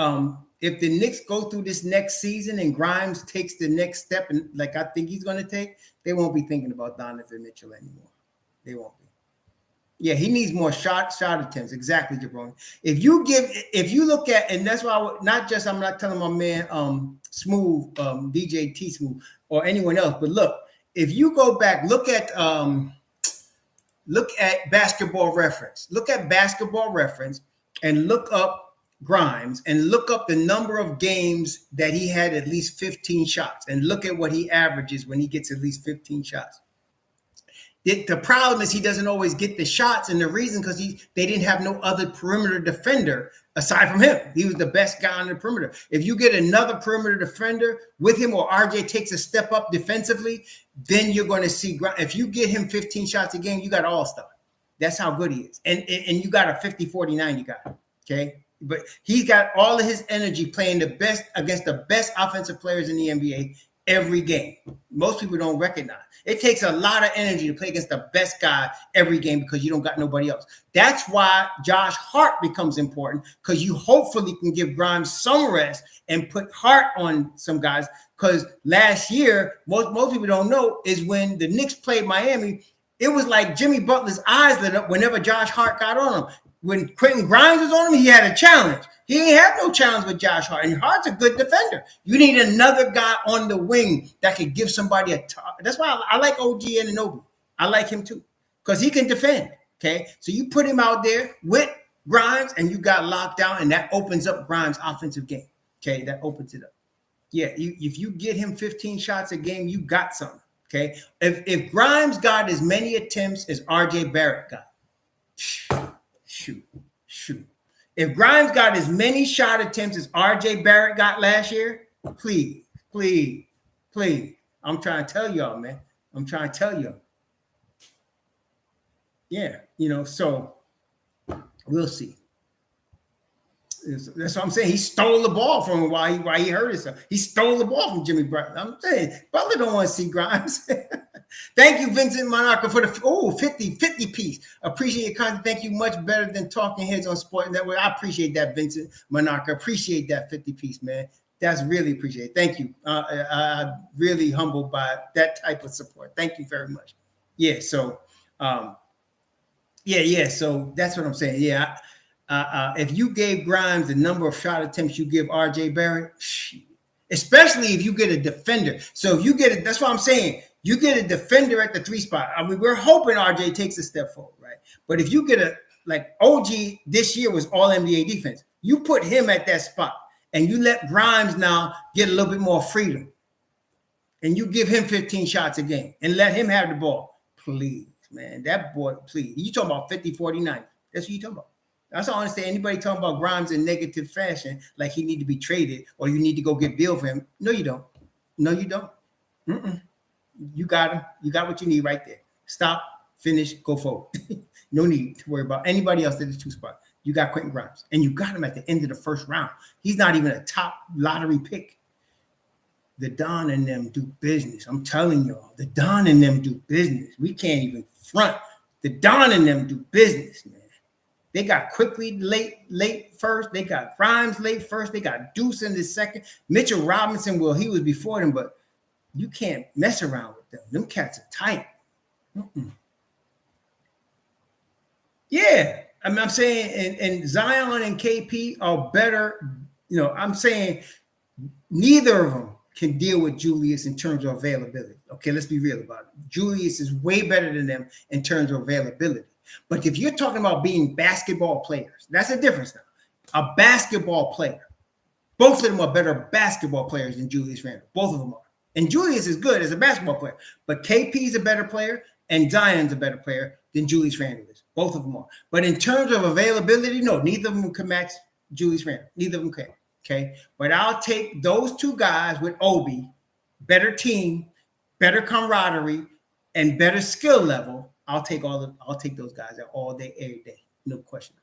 if the Knicks go through this next season and Grimes takes the next step, and like I think he's going to take, they won't be thinking about Donovan Mitchell anymore. They won't be. Yeah, he needs more shot attempts. Exactly, Jabroni. If you look at, and that's why I'm not telling my man Smooth, DJ T Smooth, or anyone else, but look, if you go back, look at Basketball Reference. Look at Basketball Reference and look up Grimes and look up the number of games that he had at least 15 shots and look at what he averages when he gets at least 15 shots. The problem is he doesn't always get the shots, and the reason because they didn't have no other perimeter defender aside from him. He was the best guy on the perimeter. If you get another perimeter defender with him, or RJ takes a step up defensively, then you're going to see. If you get him 15 shots a game, you got all-star. That's how good he is, and you got a 50-40-90 guy. Okay, but he's got all of his energy playing the best against the best offensive players in the NBA every game. Most people don't recognize. It takes a lot of energy to play against the best guy every game because you don't got nobody else. That's why Josh Hart becomes important, because you hopefully can give Grimes some rest and put Hart on some guys. Because last year, most people don't know, is when the Knicks played Miami, it was like Jimmy Butler's eyes lit up whenever Josh Hart got on him. When Quentin Grimes was on him, he had a challenge. He ain't have no challenge with Josh Hart, and Hart's a good defender. You need another guy on the wing that could give somebody a top. That's why I like OG Anunoby. I like him too, because he can defend. Okay, so you put him out there with Grimes, and you got locked down, and that opens up Grimes' offensive game. Okay, that opens it up. Yeah, if you get him 15 shots a game, you got something. Okay, if Grimes got as many attempts as RJ Barrett got, shoot. If Grimes got as many shot attempts as RJ Barrett got last year, please. I'm trying to tell y'all, man. Yeah, so we'll see. That's what I'm saying. He stole the ball from him while he hurt himself. He stole the ball from Jimmy Butler. I'm saying Butler don't want to see Grimes. Thank you, Vincent Monaco, for the 50 piece. Appreciate your content. Thank you. Much better than Talking Heads on Sport Network. I appreciate that, Vincent Monaco. Appreciate that 50 piece, man. That's really appreciated. Thank you. I'm really humbled by that type of support. Thank you very much. Yeah. So, So that's what I'm saying. Yeah. If you gave Grimes the number of shot attempts you give RJ Barrett, especially if you get a defender. So if you get it, that's what I'm saying. You get a defender at the 3 spot. I mean, we're hoping RJ takes a step forward, right? But if you get a, like OG this year was all NBA defense, you put him at that spot and you let Grimes now get a little bit more freedom and you give him 15 shots a game and let him have the ball. Please, man, that boy, please. You talking about 50, 49. That's what you talking about. That's all I understand. Anybody talking about Grimes in negative fashion, like he need to be traded or you need to go get Beal for him. No, you don't. No, you don't. You got him. You got what you need right there. Stop, finish, go forward. No need to worry about anybody else at the 2 spot. You got Quentin Grimes, and you got him at the end of the first round. He's not even a top lottery pick. The Don and them do business. I'm telling y'all, the Don and them do business. We can't even front. The Don and them do business, man. They got Quickly late first. They got Grimes late first. They got Deuce in the second. Mitchell Robinson, well, he was before them, but you can't mess around with them. Them cats are tight. Yeah, I mean, I'm saying, and Zion and KP are better. You know, I'm saying neither of them can deal with Julius in terms of availability. Okay, let's be real about it. Julius is way better than them in terms of availability. But if you're talking about being basketball players, that's a difference now. A basketball player. Both of them are better basketball players than Julius Randle. Both of them are. And Julius is good as a basketball player. But KP is a better player and Zion's a better player than Julius Randle is. Both of them are. But in terms of availability, no, neither of them can match Julius Randle. Neither of them can. Okay. But I'll take those 2 guys with Obi, better team, better camaraderie, and better skill level. I'll take those guys all day, every day. No question.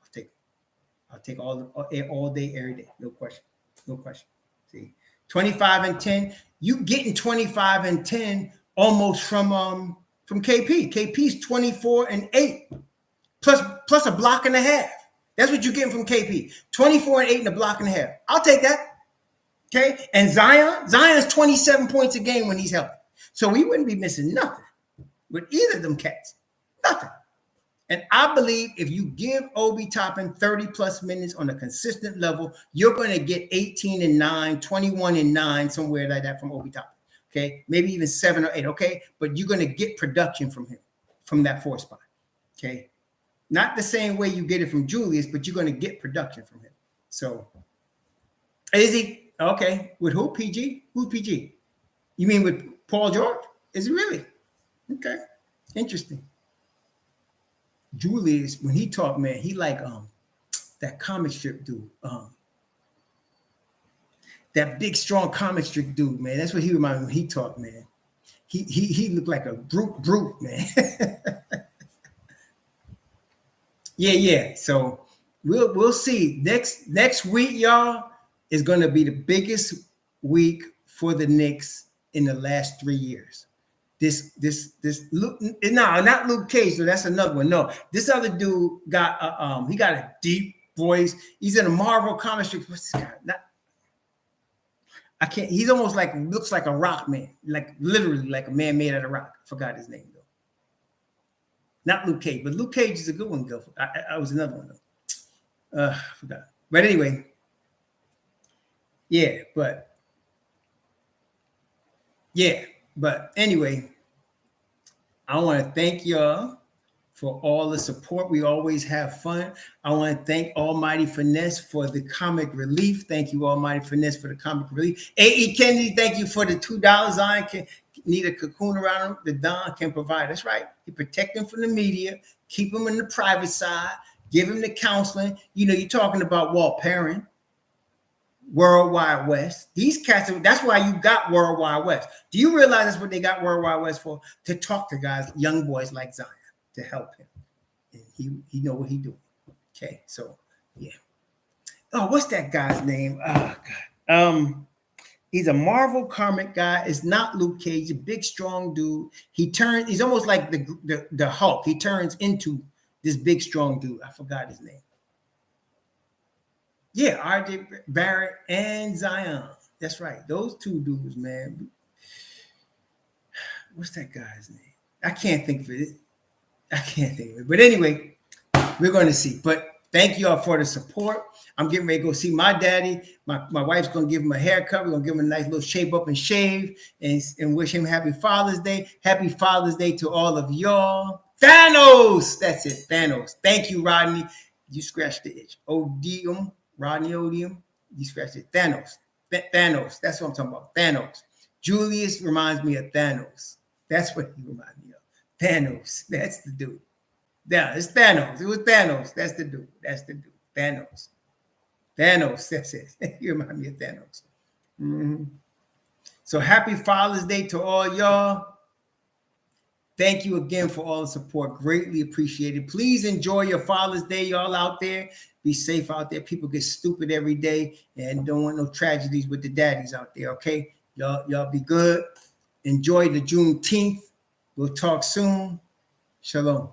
I'll take all day, every day. No question. No question. See, 25 and 10. You getting 25 and 10 almost from KP. KP's 24 and 8 plus a block and a half. That's what you're getting from KP. 24 and 8 and a block and a half. I'll take that. Okay. And Zion's 27 points a game when he's healthy. So we wouldn't be missing nothing with either of them cats. Nothing. And I believe if you give Obi Toppin 30 plus minutes on a consistent level, you're going to get 18 and 9, 21 and 9, somewhere like that from Obi Toppin. Okay. Maybe even 7 or 8. Okay. But you're going to get production from him from that 4 spot. Okay. Not the same way you get it from Julius, but you're going to get production from him. So is he okay with who? PG? Who's PG? You mean with Paul George? Is he really? Okay. Interesting. Julius, when he talked, man, he like that comic strip dude. That big, strong comic strip dude, man. That's what he reminded me when he talked, man. He looked like a brute, man. Yeah. So we'll see. Next week, y'all, is going to be the biggest week for the Knicks in the last 3 years. This Luke, no, not Luke Cage. So that's another one. No, this other dude got he got a deep voice. He's in a Marvel comic strip. What's this guy? I can't. He's almost like looks like a rock man, like literally like a man made out of rock. I forgot his name though. Not Luke Cage, but Luke Cage is a good one. Go. I was another one though. I forgot. But anyway, yeah. But anyway, I want to thank y'all for all the support. We always have fun. I want to thank Almighty Finesse for the comic relief. Thank you, Almighty Finesse, for the comic relief. A.E. Kennedy, thank you for the $2. Zion can need a cocoon around him. The Don can provide. That's right. He protect him from the media, keep him in the private side, give him the counseling. You know, you're talking about Walt Perrin. World Wide West. These cats, that's why you got World Wide West. Do you realize that's what they got World Wide West for? To talk to guys, young boys like Zion, to help him. And he know what he doing. Okay, so yeah. Oh, what's that guy's name? Oh God. He's a Marvel comic guy. It's not Luke Cage, a big, strong dude. He's almost like the Hulk. He turns into this big, strong dude. I forgot his name. Yeah, RJ Barrett and Zion. That's right. Those 2 dudes, man. What's that guy's name? I can't think of it. But anyway, we're going to see. But Thank you all for the support. I'm getting ready to go see my daddy. My wife's going to give him a haircut. We're going to give him a nice little shape up and shave and wish him happy Father's Day. Happy Father's Day to all of y'all. Thanos. That's it. Thanos. Thank you, Rodney. You scratched the itch. Odium. Rodney Odium. You scratched it. Thanos. Thanos. That's what I'm talking about. Thanos. Julius reminds me of Thanos. That's what he reminds me of. Thanos. That's the dude. Yeah, it's Thanos. It was Thanos. That's the dude. That's the dude. Thanos. Thanos. That's it. You remind me of Thanos. Mm-hmm. So happy Father's Day to all y'all. Thank you again for all the support. Greatly appreciated. Please enjoy your Father's Day, y'all out there. Be safe out there. People get stupid every day and don't want no tragedies with the daddies out there, okay? Y'all be good. Enjoy the Juneteenth. We'll talk soon. Shalom.